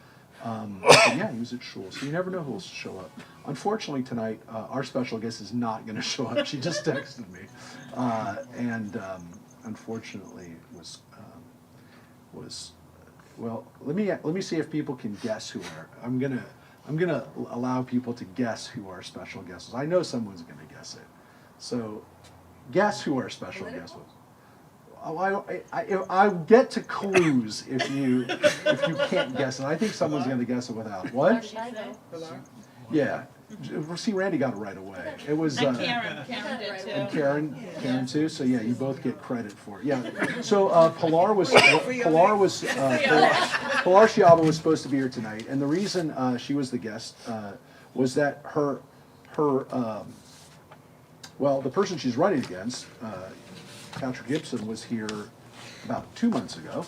but yeah, he was at shul, so you never know who will show up. Unfortunately tonight, our special guest is not going to show up. She just texted me, and unfortunately was well. Let me see if people can guess who I'm gonna allow people to guess who our special guest is. I know someone's gonna guess it, so guess who our special guest was. I get to clues if you can't guess it. I think someone's going to guess it without. What? Yeah. See, Randy got it right away. It was Karen did too. and Karen too. So yeah, you both get credit for it. Yeah. So Pilar Shiaba was supposed to be here tonight, and the reason she was the guest was that her the person she's running against. Patrick Gibson was here about 2 months ago,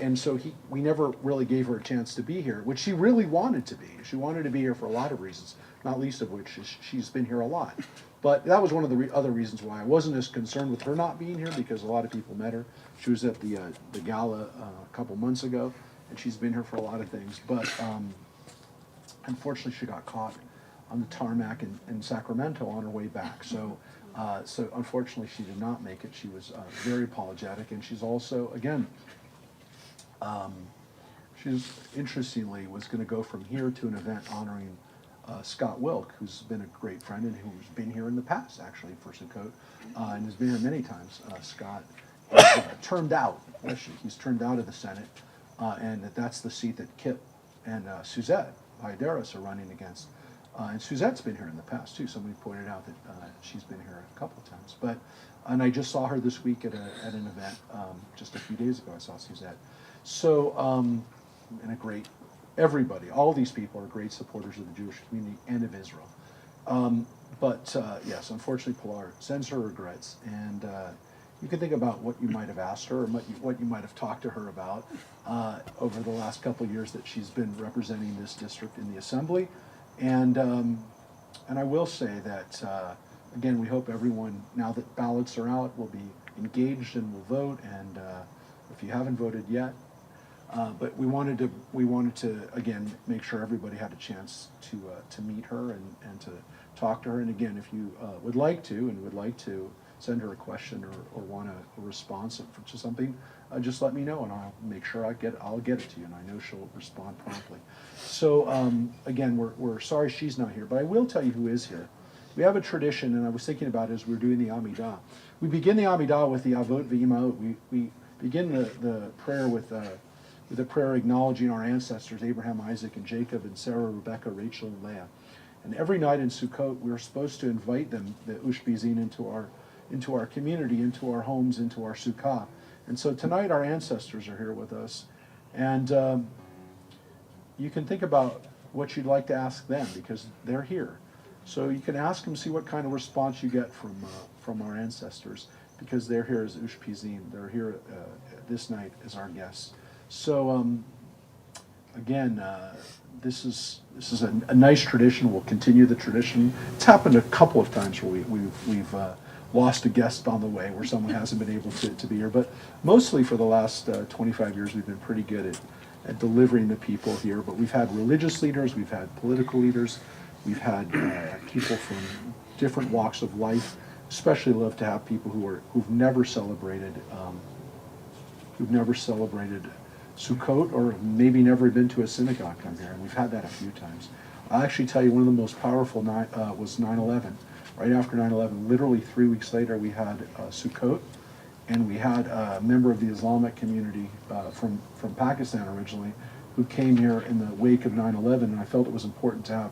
and so we never really gave her a chance to be here, which she really wanted to be. She wanted to be here for a lot of reasons, not least of which is she's been here a lot. But that was one of the other reasons why I wasn't as concerned with her not being here, because a lot of people met her. She was at the gala a couple months ago, and she's been here for a lot of things. But unfortunately, she got caught on the tarmac in Sacramento on her way back. So unfortunately, she did not make it. She was very apologetic, and she's also, again, she's interestingly was going to go from here to an event honoring Scott Wilk, who's been a great friend and who's been here in the past, actually, for Sukkot, and has been here many times. Scott is termed out. He's termed out of the Senate, and that's the seat that Kip and Suzette Hyderis are running against. And Suzette's been here in the past too. Somebody pointed out that she's been here a couple of times. And I just saw her this week at an event just a few days ago. I saw Suzette. So, and everybody, all these people are great supporters of the Jewish community and of Israel. Yes, unfortunately, Pilar sends her regrets, and you can think about what you might have asked her, or what you might have talked to her about over the last couple of years that she's been representing this district in the assembly. And I will say that, again, we hope everyone, now that ballots are out, will be engaged and will vote. And if you haven't voted yet, but we wanted to again make sure everybody had a chance to meet her and to talk to her. And again, if you would like to send her a question or want a response to something, just let me know, and I'll make sure I'll get it to you, and I know she'll respond promptly. So again, we're sorry she's not here, but I will tell you who is here. We have a tradition, and I was thinking about it as we were doing the Amidah. We begin the Amidah with the Avot V'imaot. We begin the prayer with a prayer acknowledging our ancestors, Abraham, Isaac, and Jacob, and Sarah, Rebecca, Rachel, and Leah. And every night in Sukkot, we're supposed to invite them, the Ushpizin, into our community, into our homes, into our sukkah. And so tonight our ancestors are here with us, and you can think about what you'd like to ask them, because they're here. So you can ask them, see what kind of response you get from our ancestors, because they're here as Ushpizim. They're here this night as our guests. So again, this is a nice tradition. We'll continue the tradition. It's happened a couple of times where we've lost a guest on the way, where someone hasn't been able to be here. But mostly for the last 25 years, we've been pretty good at delivering the people here. But we've had religious leaders, we've had political leaders, we've had people from different walks of life. Especially love to have people who've never celebrated Sukkot, or maybe never been to a synagogue come here. And we've had that a few times. I'll actually tell you, one of the most powerful was 9/11. Right after 9/11, literally 3 weeks later, we had Sukkot, and we had a member of the Islamic community from Pakistan originally, who came here in the wake of 9/11, and I felt it was important to have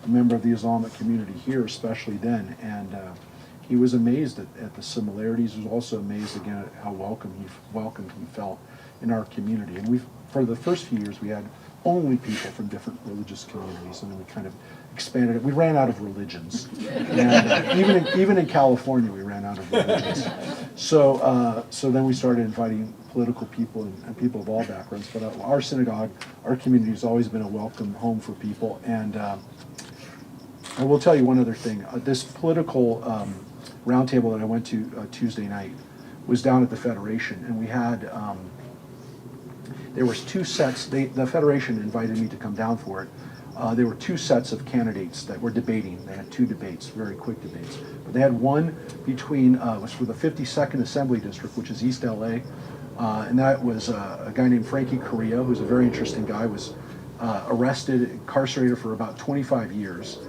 a member of the Islamic community here, especially then. And he was amazed at the similarities. He was also amazed again at how welcome he felt in our community. And for the first few years, we had only people from different religious communities, and then we kind of expanded it. We ran out of religions, and even in California, we ran out of religions. So then we started inviting political people and people of all backgrounds. But our synagogue, our community has always been a welcome home for people. And I will tell you one other thing. This political roundtable that I went to Tuesday night was down at the Federation, and we had, there was two sets, the Federation invited me to come down for it. There were two sets of candidates that were debating. They had two debates, very quick debates. But they had one between, was for the 52nd Assembly District, which is East LA, and that was a guy named Frankie Correa, who's a very interesting guy, was arrested, incarcerated for about 25 years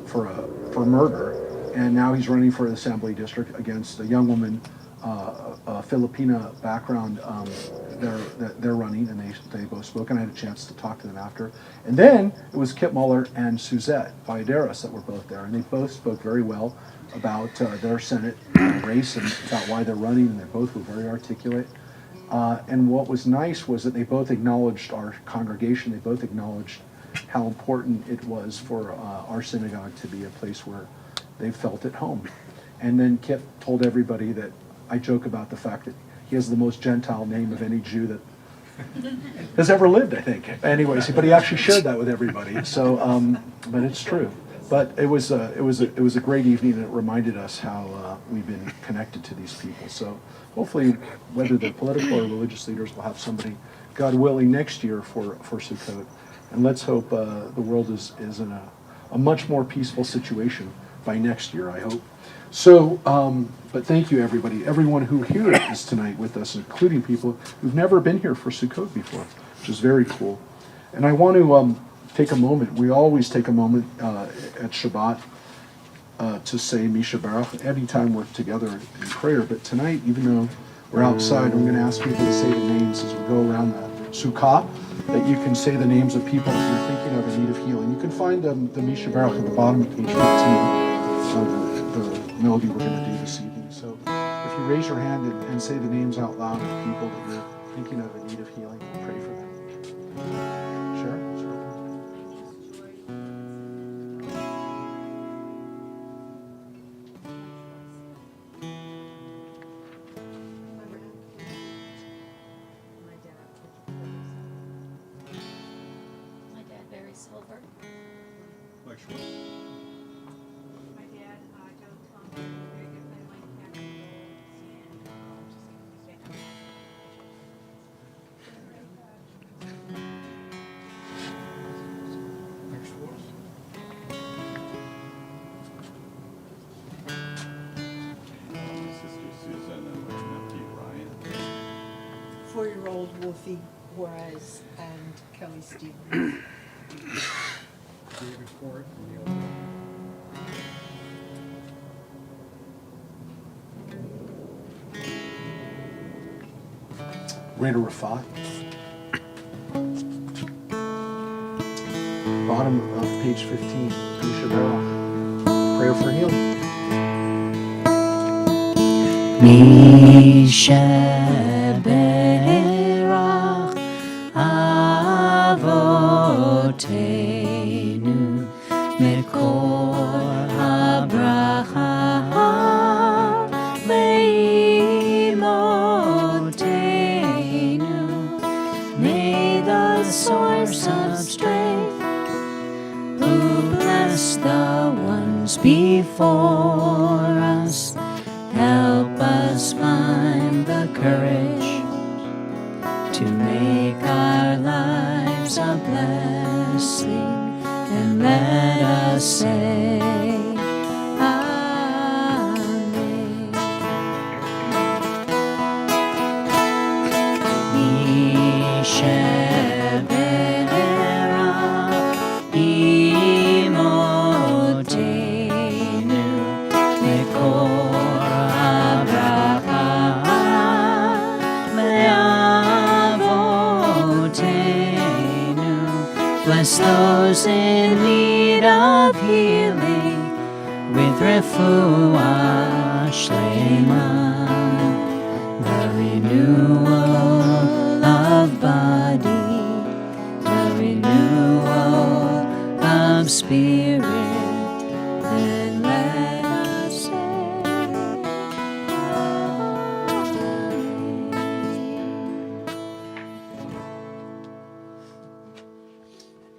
for murder, and now he's running for the Assembly District against a young woman, a Filipina background, they're running, and they both spoke, and I had a chance to talk to them after. And then it was Kip Muller and Suzette Valladares that were both there, and they both spoke very well about their Senate race and about why they're running, and they both were very articulate. And what was nice was that they both acknowledged our congregation, they both acknowledged how important it was for our synagogue to be a place where they felt at home. And then Kip told everybody that, I joke about the fact that he has the most Gentile name of any Jew that has ever lived, I think. Anyways, but he actually shared that with everybody. So, but it's true. But it was a great evening, and it reminded us how we've been connected to these people. So hopefully, whether they're political or religious leaders, we'll have somebody, God willing, next year for Sukkot. And let's hope the world is in a much more peaceful situation by next year, I hope. So, but thank you, everybody. Everyone who here is tonight with us, including people who've never been here for Sukkot before, which is very cool. And I want to take a moment. We always take a moment at Shabbat to say Misha Baruch anytime we're together in prayer. But tonight, even though we're outside, I'm going to ask people to say the names as we go around the Sukkah, that you can say the names of people that you're thinking of in need of healing. You can find the Misha Baruch at the bottom of page 15. The melody we're going to do this evening. So if you raise your hand and say the names out loud of people that you're thinking of in need of healing, we'll pray for them. Sure? My dad, Barry Silver. Sister Susan and my nephew Ryan. 4-year-old Wolfie Juarez and Kelly Stevens. David Ford and Neil Miller. Rita Rafat. Bottom of page 15, Misha Baruch. Prayer for healing. Misha Berach Avotenu Mekor HaBracha Leimotenu. May the source of strength who bless the ones before us, help us find the courage to make our lives a blessing, and let us say Amen. Misha Berach Imotenu Mekor HaBracha Le'avotenu. Bless those in need of healing with refuah shlema, the renewal of body, the renewal of spirit, then let us say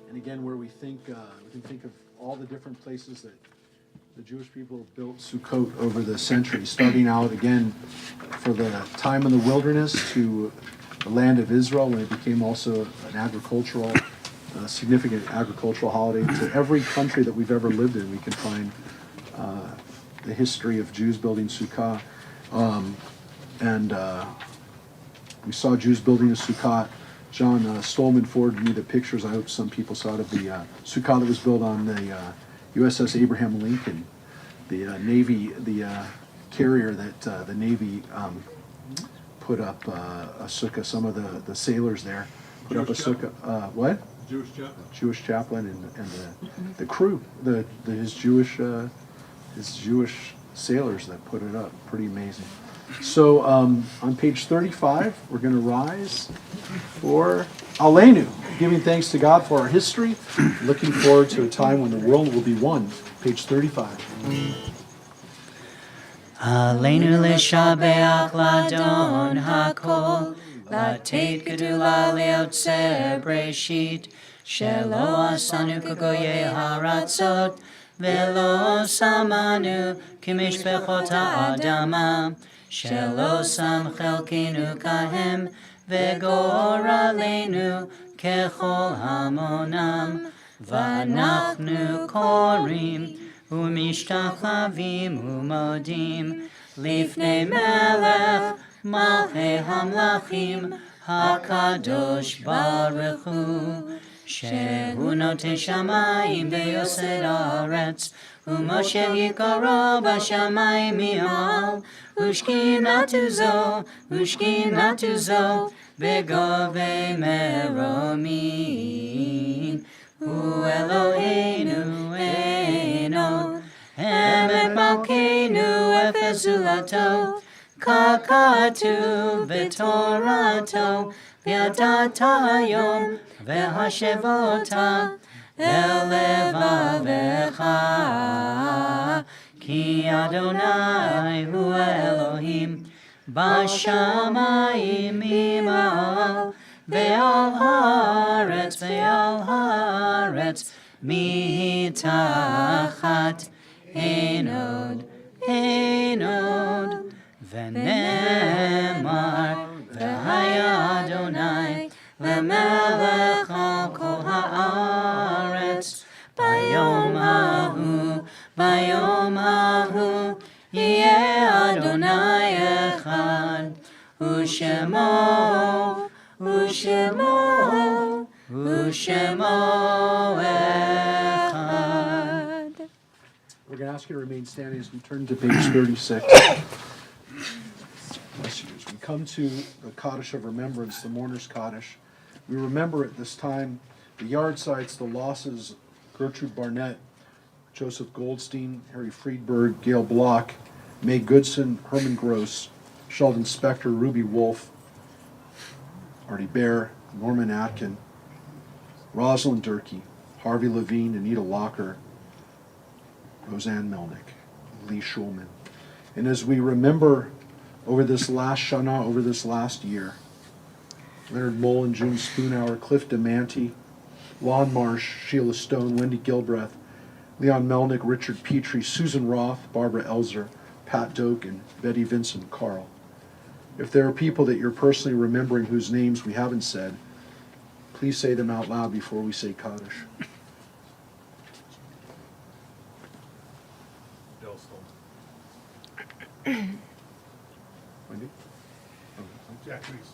Amen. again, where we can think of all the different places that the Jewish people built Sukkot over the centuries, starting out again for the time in the wilderness to the land of Israel, when it became also an agricultural, significant agricultural holiday. To every country that we've ever lived in, we can find the history of Jews building Sukkah. And we saw Jews building a Sukkot. John Stolman forwarded me the pictures. I hope some people saw it, of the Sukkah that was built on the USS Abraham Lincoln, the Navy, the carrier that the Navy put up a sukkah. Some of the sailors there put up a sukkah. What? Jewish chaplain. Jewish chaplain and the crew, his Jewish sailors that put it up. Pretty amazing. So on page 35, we're going to rise for Aleinu, giving thanks to God for our history, looking forward to a time when the world will be one. Page 35. Aleinu l'shabeach l'adon hakol, לתת גדולה ליוצר בראשית, שלא עשנו כגויי הארצות, ולא שמנו כמשפחות האדמה, שלא שם חלקנו כהם, וגורלנו ככל המונם, ואנחנו קוראים ומשתחווים ומודים לפני מלך מלכי המלכים הקדוש ברוך הוא, שהוא נוטה שמיים ויוסד הארץ, ומשה יקרו בשמיים מעל, ושכינתו זו בגובי מרומים. הוא אלוהינו אין עוד, אמת מלכנו אפס זולתו, ככתוב בתורתו, וידעת היום והשבות אל לבבך, כי אדוני הוא האלוהים בשמיים ממעל, ועל הארץ מתחת, אין עוד. ונאמר, והיה אדוני למלך על כל הארץ, ביום ההוא יהיה אדוני אחד, ושמו אחד. We're going to ask you to remain standing as we turn to page 36. As we come to the Kaddish of Remembrance, the Mourner's Kaddish, we remember at this time the Yardsites, the losses, Gertrude Barnett, Joseph Goldstein, Harry Friedberg, Gail Block, May Goodson, Herman Gross, Sheldon Spector, Ruby Wolf, Artie Bear, Norman Atkin, Rosalind Durkee, Harvey Levine, Anita Locker, Roseanne Melnick, Lee Schulman. And as we remember over this last Shana, over this last year, Leonard Mullen, June Spoonhour, Cliff DeManti, Lon Marsh, Sheila Stone, Wendy Gilbreth, Leon Melnick, Richard Petrie, Susan Roth, Barbara Elzer, Pat Doak, and Betty Vincent Carl. If there are people that you're personally remembering whose names we haven't said, please say them out loud before we say Kaddish. Del Stolman. Wendy? Yeah, please.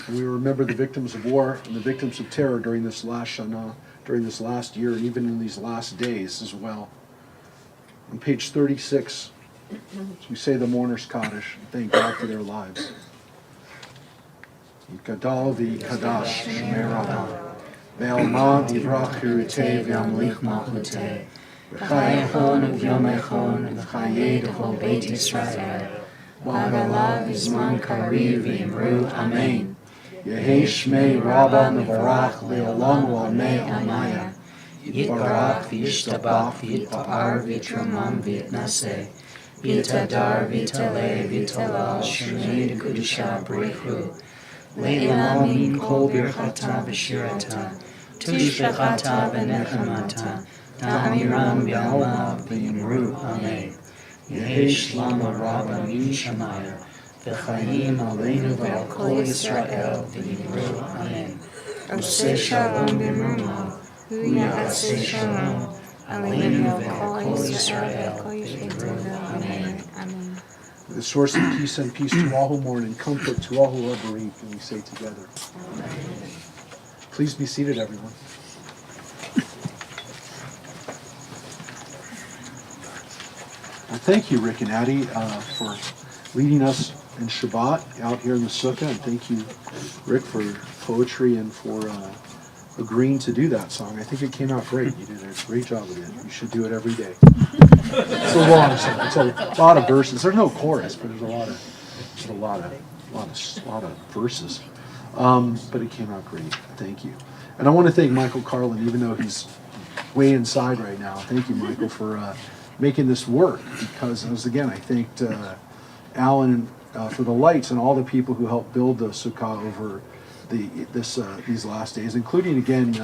And we remember the victims of war and the victims of terror during this last Shana, during this last year, and even in these last days as well. On page 36, we say the Mourner's Kaddish and thank God for their lives. Yikadal v'yikadash shmei Rabbi, ve'alma yivrach chirutei v'yamlich malchutei, v'chayechon v'yomechon v'chayei d'chol Beit Yisrael, v'agalav v'zman kariv v'imru Amen. Yehei shmei Rabba mevarach le'olam u'amei amaya. Yitbarak v'yishtabach v'yitpa'ar v'yitramam v'yitnaseh v'yitadar v'yitaleh v'yitalal shemei d'kudusha b'rechu le'elam min kol birchata v'shirata tushbechata v'nechemata ta'amiram b'alma v'yimru amen Yehi shlama rabba min shamaya v'chayim aleinu v'al kol Yisrael v'yimru amen Useh shalom b'mrumo Hu ya'aseh shalom aleinu v'al kol Yisrael v'yimru amen The source of peace and peace to all who mourn and comfort to all who are bereaved, and we say together. Please be seated, everyone. Well, thank you, Rick and Addie, for leading us in Shabbat out here in the Sukkah, and thank you, Rick, for poetry and for agreeing to do that song. I think it came out great. You did a great job with it. You should do it every day. It's a long song. It's a lot of verses. There's no chorus, but there's a lot of verses. But it came out great. Thank you. And I want to thank Michael Carlin, even though he's way inside right now. Thank you, Michael, for making this work. Because, again, I thanked Alan for the lights and all the people who helped build the sukkah over these last days, including again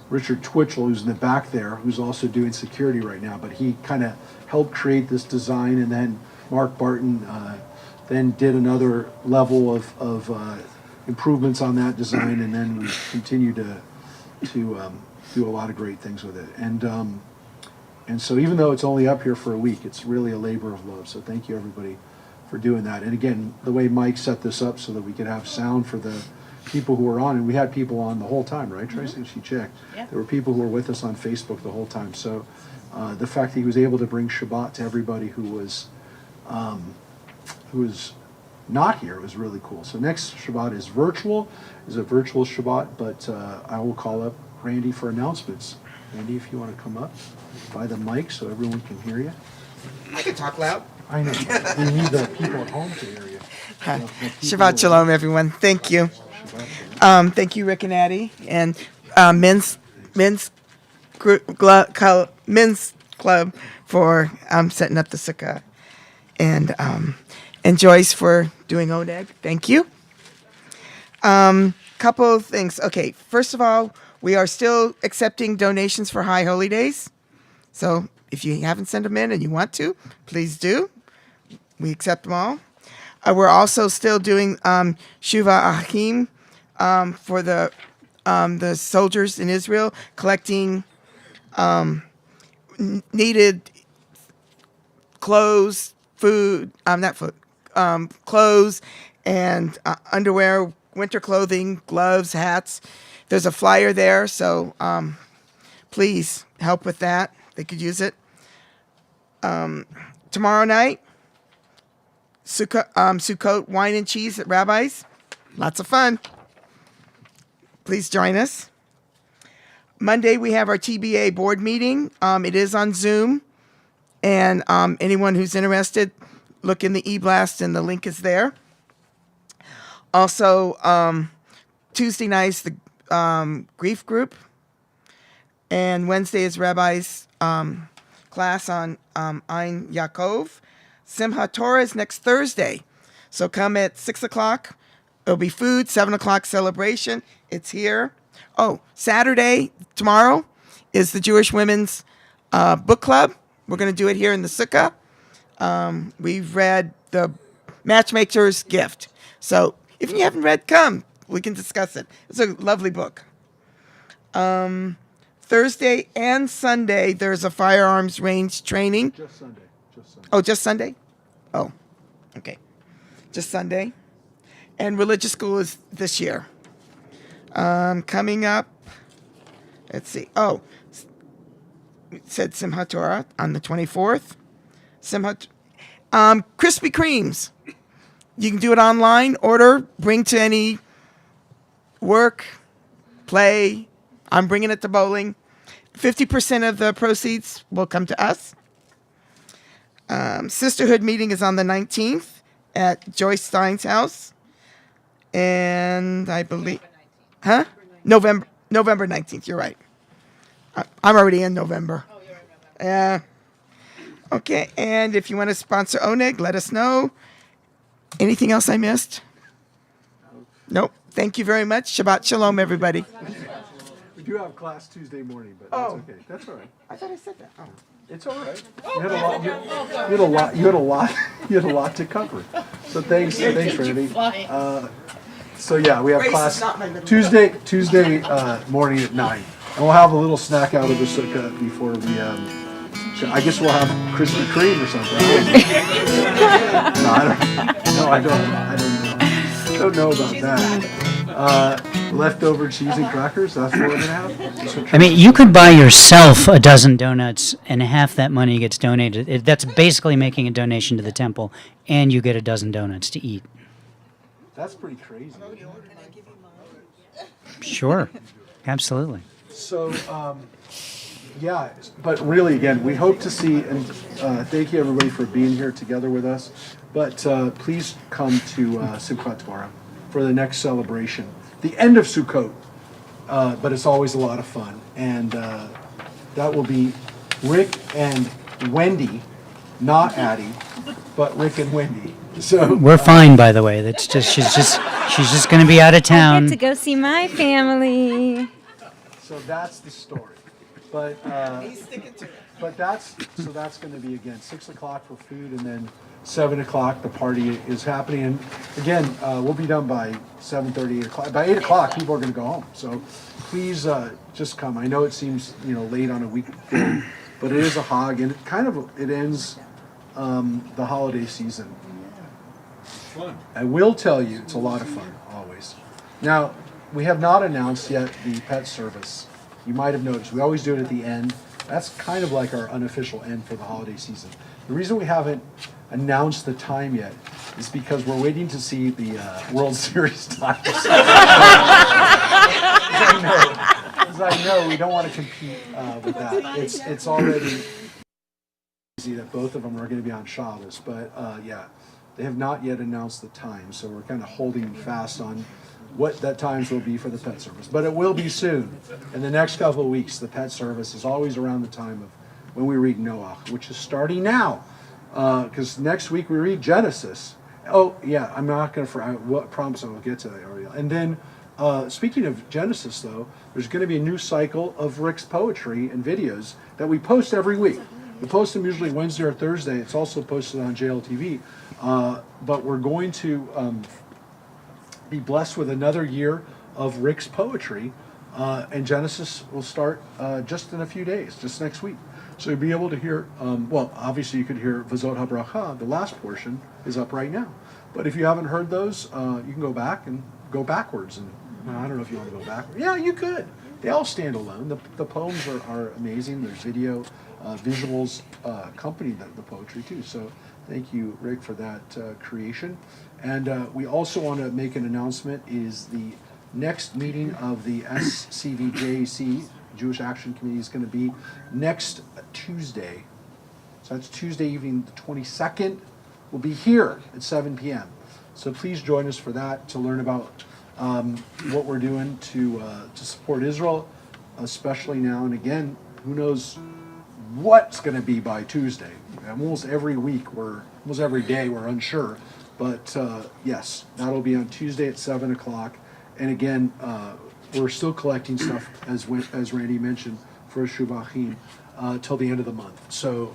Richard Twitchell, who's in the back there, who's also doing security right now. But he kind of helped create this design, and then Mark Barton then did another level of improvements on that design, and then we continue to do a lot of great things with it. And so even though it's only up here for a week, it's really a labor of love. So thank you, everybody, for doing that. And again, the way Mike set this up so that we could have sound for the people who were on, and we had people on the whole time, right, Tracy? She checked. Yeah. There were people who were with us on Facebook the whole time. So the fact that he was able to bring Shabbat to everybody who was not here was really cool. So next Shabbat is a virtual Shabbat, but I will call up Randy for announcements. Randy, if you want to come up by the mic so everyone can hear you. I can talk loud. I know. We need the people at home to hear you. Shabbat shalom, everyone. Thank you. Thank you, Rick and Addie, and men's club for setting up the sukkah, and Joyce for doing Oneg. Thank you. Couple of things. Okay, first of all, we are still accepting donations for High Holy Days. So if you haven't sent them in and you want to, please do. We accept them all. We're also still doing Shuva Achim for the soldiers in Israel, collecting needed clothes, clothes and underwear, winter clothing, gloves, hats. There's a flyer there, so please help with that. They could use it. Tomorrow night, Sukkot wine and cheese at Rabbi's. Lots of fun. Please join us. Monday, we have our TBA board meeting. It is on Zoom. And anyone who's interested, look in the e-blast and the link is there. Also, Tuesday night's the grief group. And Wednesday is Rabbi's class on Ein Yaakov. Simchat Torah is next Thursday. So come at 6 o'clock. It'll be food, 7 o'clock celebration. It's here. Oh, Saturday, tomorrow, is the Jewish Women's Book Club. We're going to do it here in the Sukkah. We've read The Matchmaker's Gift. So if you haven't read, come. We can discuss it. It's a lovely book. Thursday and Sunday, there's a firearms range training. Just Sunday. Oh, just Sunday? Oh, okay. Just Sunday. And religious school is this year. Coming up, let's see. Oh, it said Simchat Torah on the 24th. Krispy Kremes. You can do it online, order, bring to any work, play. I'm bringing it to bowling. 50% of the proceeds will come to us. Sisterhood meeting is on the 19th at Joyce Stein's house. And I believe... Huh? November November 19th. You're right. I'm already in November. Oh, you're in November. Yeah. Okay, and if you want to sponsor Oneg, let us know. Anything else I missed? Nope. Thank you very much. Shabbat shalom, everybody. We do have class Tuesday morning, but that's okay. That's all right. I thought I said that. Oh. It's all right. You had a lot. You had a lot to cover. So thanks, Randy. So yeah, we have Grace is class not my middle Tuesday morning at 9, and we'll have a little snack out of the sukkah before we. I guess we'll have Krispy Kreme or something. No, I don't know about that. Leftover cheese and crackers, that's what we're going to have? I mean, you could buy yourself a dozen donuts, and half that money gets donated. That's basically making a donation to the temple, and you get a dozen donuts to eat. That's pretty crazy. Sure, absolutely. So, yeah, but really, again, we hope to see, and thank you everybody for being here together with us, but please come to Sukkot Torah for the next celebration. The end of Sukkot, but it's always a lot of fun. And that will be Rick and Wendy, not Addie, but Rick and Wendy. So We're fine, by the way. That's just she's just going to be out of town. Get to go see my family. So that's the story. But that's going to be again 6 o'clock for food, and then 7 o'clock the party is happening. And again, we'll be done by 7:30, 8 o'clock. By 8 o'clock, people are going to go home. So please just come. I know it seems late on a weekday, but it is a hog, and it ends the holiday season. Fun. I will tell you, it's a lot of fun, always. Now, we have not announced yet the pet service. You might have noticed, we always do it at the end. That's kind of like our unofficial end for the holiday season. The reason we haven't announced the time yet is because we're waiting to see the World Series times. As I know, we don't want to compete with that. It's already easy that both of them are going to be on Shabbos, but yeah. They have not yet announced the time, so we're kind of holding fast on what that times will be for the pet service. But it will be soon. In the next couple of weeks, the pet service is always around the time of when we read Noah, which is starting now. Because next week we read Genesis. Oh, yeah, I'm not going to promise I will get to that, Ariel. And then, speaking of Genesis, though, there's going to be a new cycle of Rick's poetry and videos that we post every week. We post them usually Wednesday or Thursday. It's also posted on JLTV. But we're going to be blessed with another year of Rick's poetry, and Genesis will start just in a few days, just next week. So you'll be able to hear, well, obviously you could hear Vazot HaBracha, the last portion is up right now. But if you haven't heard those, you can go back and go backwards. And I don't know if you want to go backwards. Yeah, you could. They all stand alone. The poems are amazing. There's video, visuals accompany the poetry too. So thank you, Rick, for that creation. And we also want to make an announcement is the next meeting of the SCVJC, Jewish Action Committee, is going to be next Tuesday. So that's Tuesday evening, the 22nd. We'll be here at 7 p.m. So please join us for that to learn about what we're doing to support Israel, especially now. And again, who knows what's going to be by Tuesday. Almost every week, almost every day, we're unsure. But yes, that'll be on Tuesday at 7 o'clock. And again, we're still collecting stuff, as Randy mentioned, for Shuvachim till the end of the month. So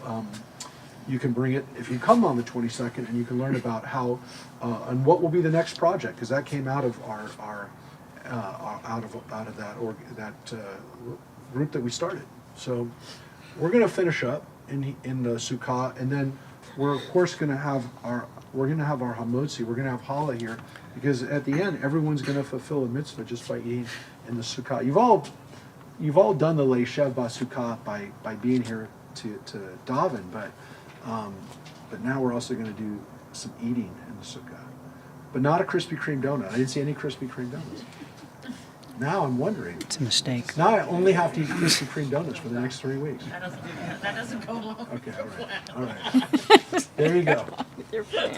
you can bring it if you come on the 22nd, and you can learn about how and what will be the next project, because that came out of our out of that group that we started. So we're going to finish up in the Sukkah, and then we're of course going to have our Hamotzi. We're going to have challah here, because at the end everyone's going to fulfill a mitzvah just by eating in the Sukkah. You've all done the Leishev Basukkah by being here to daven, but now we're also going to do some eating in the Sukkah, but not a Krispy Kreme donut. I didn't see any Krispy Kreme donuts. Now I'm wondering. It's a mistake. Now I only have to eat Krispy Kreme donuts for the next 3 weeks. That doesn't go along. Okay, all right. There you go.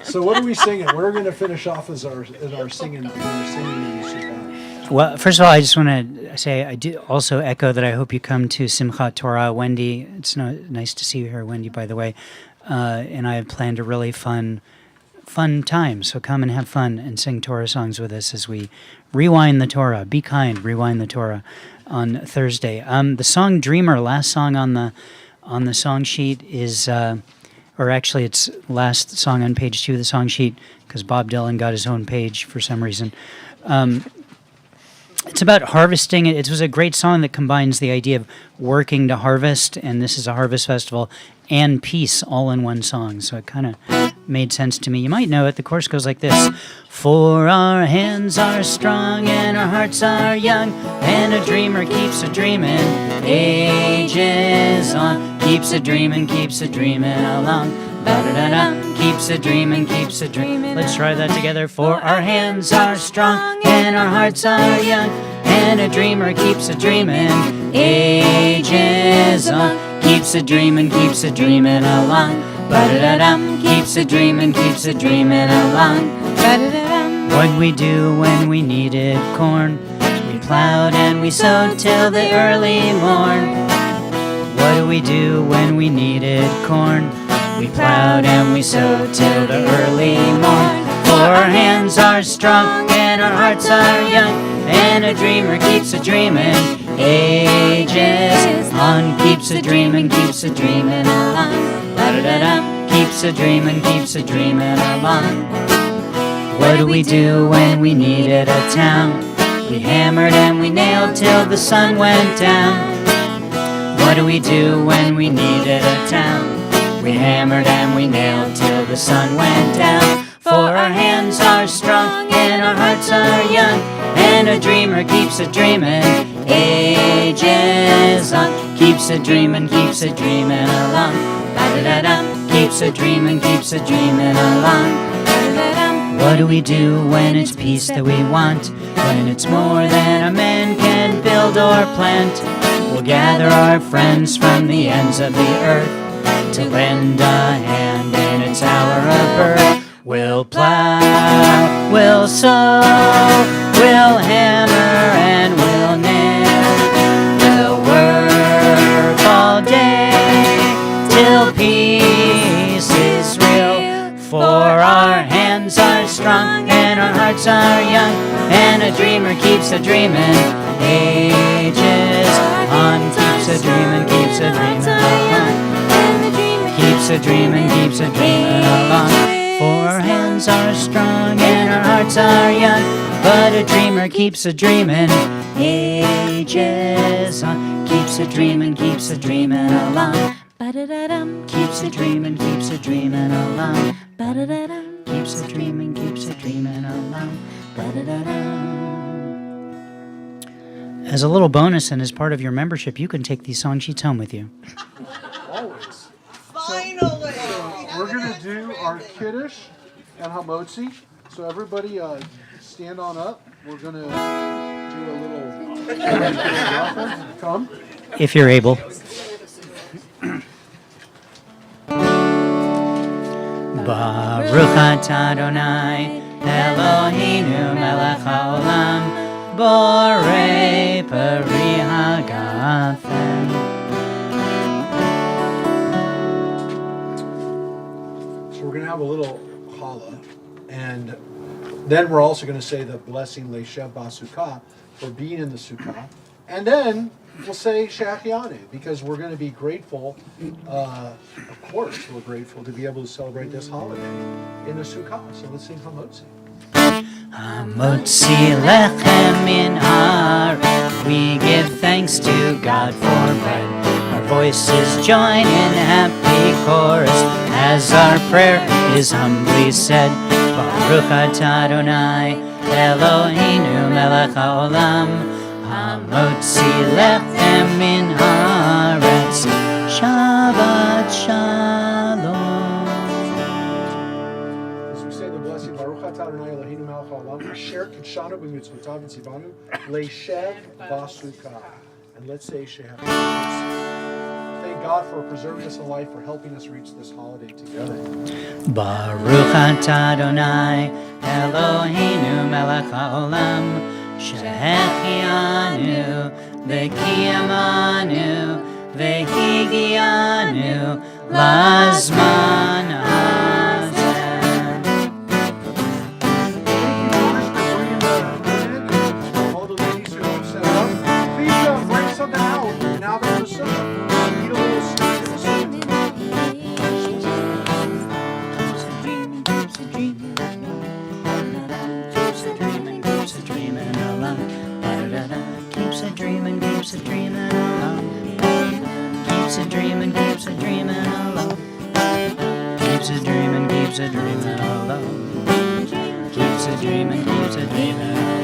So what are we singing? We're going to finish off as our singing in the Sukkah. Well, first of all, I just want to say I do also echo that I hope you come to Simchat Torah. Wendy, it's nice to see you here, Wendy, by the way. And I have planned a really fun time. So come and have fun and sing Torah songs with us as we rewind the Torah. Be kind, rewind the Torah on Thursday. The song Dreamer, last song on the song sheet is, or actually it's last song on page 2 of the song sheet because Bob Dylan got his own page for some reason. It's about harvesting. It was a great song that combines the idea of working to harvest, and this is a harvest festival, and peace all in one song. So it kind of made sense to me. You might know it. The chorus goes like this. For our hands are strong and our hearts are young, and a dreamer keeps a dreaming ages on. Keeps a dreaming along. Ba-da-da-da. Keeps a dreaming. Let's try that together. For our hands are strong and our hearts are young, and a dreamer keeps a dreaming ages on. Keeps a dreaming along. Ba-da-da-da. Keeps a dreaming along. Ba-da-da-da. What we do when we needed corn, we plowed and we sowed till the early morn. What do we do when we needed corn? We plowed and we sowed till the early morn. For our hands are strong and our hearts are young, and a dreamer keeps a dreaming ages on. Keeps a dreaming along. Da-da-da-da. Keeps a dreaming along. What do we do when we needed a town? We hammered and we nailed till the sun went down. What do we do when we needed a town? We hammered and we nailed till the sun went down. For our hands are strong and our hearts are young, and a dreamer keeps a dreaming ages on. Keeps a dreaming along. Ba-da-da-da. Keeps a dreaming along. What do we do when it's peace that we want? When it's more than a man can build or plant? We'll gather our friends from the ends of the earth to lend a hand in its hour of birth. We'll plow, we'll sow, we'll hammer and we'll nail. We'll work all day till peace is real. For our hands are strong and our hearts are young, and a dreamer keeps a dreaming ages on. Keeps a dreaming along. Keeps a dreaming along. For our hands are strong and our hearts are young, but a dreamer keeps a dreaming ages on. Keeps a dreaming along. Ba-da-da-dum. Keeps a dreaming along. Ba-da-da-dum. Keeps a dreaming along. Ba-da-da-dum. As a little bonus and as part of your membership, you can take these song sheets home with you. Always. Finally! We're going to do our Kiddush and Hamotzi. So everybody stand on up. We're going to do a little... Come. If you're able. Baruch atah Adonai Eloheinu melech haolam borei peri hagafen. So we're going to have a little challah, and then we're also going to say the blessing Leishev Basukah for being in the Sukkah, and then we'll say Shachianu, because we're going to be grateful, of course we're grateful to be able to celebrate this holiday in the Sukkah. So let's sing Hamotzi. Hamotzi lechem min haaretz, we give thanks to God for bread. Our voices join in happy chorus as our prayer is humbly said. Baruch atah Adonai Eloheinu melech haolam, Hamotzi lechem min haaretz, Shabbat shalom. As we say the blessing, Baruch atah Adonai Eloheinu melech haolam, asher kitshanu b'mitzvotav v'tzivanu, leishev basukah. And let's say Shehav. Thank God for preserving us alive, for helping us reach this holiday together. Baruch atah Adonai Eloheinu melech haolam, Shehechianu, Vekiyamanu, Vehigianu, Lazman Hazeh. All the ladies who are set up, please bring something out now that the sukkah. Eat a little snack in the sukkah. Keeps a dreaming, keeps a dreaming alone. Keeps a dreaming, keeps a dreaming alone. Keeps a dreaming, keeps a dreaming alone. Keeps a dreaming, keeps a dreaming alone.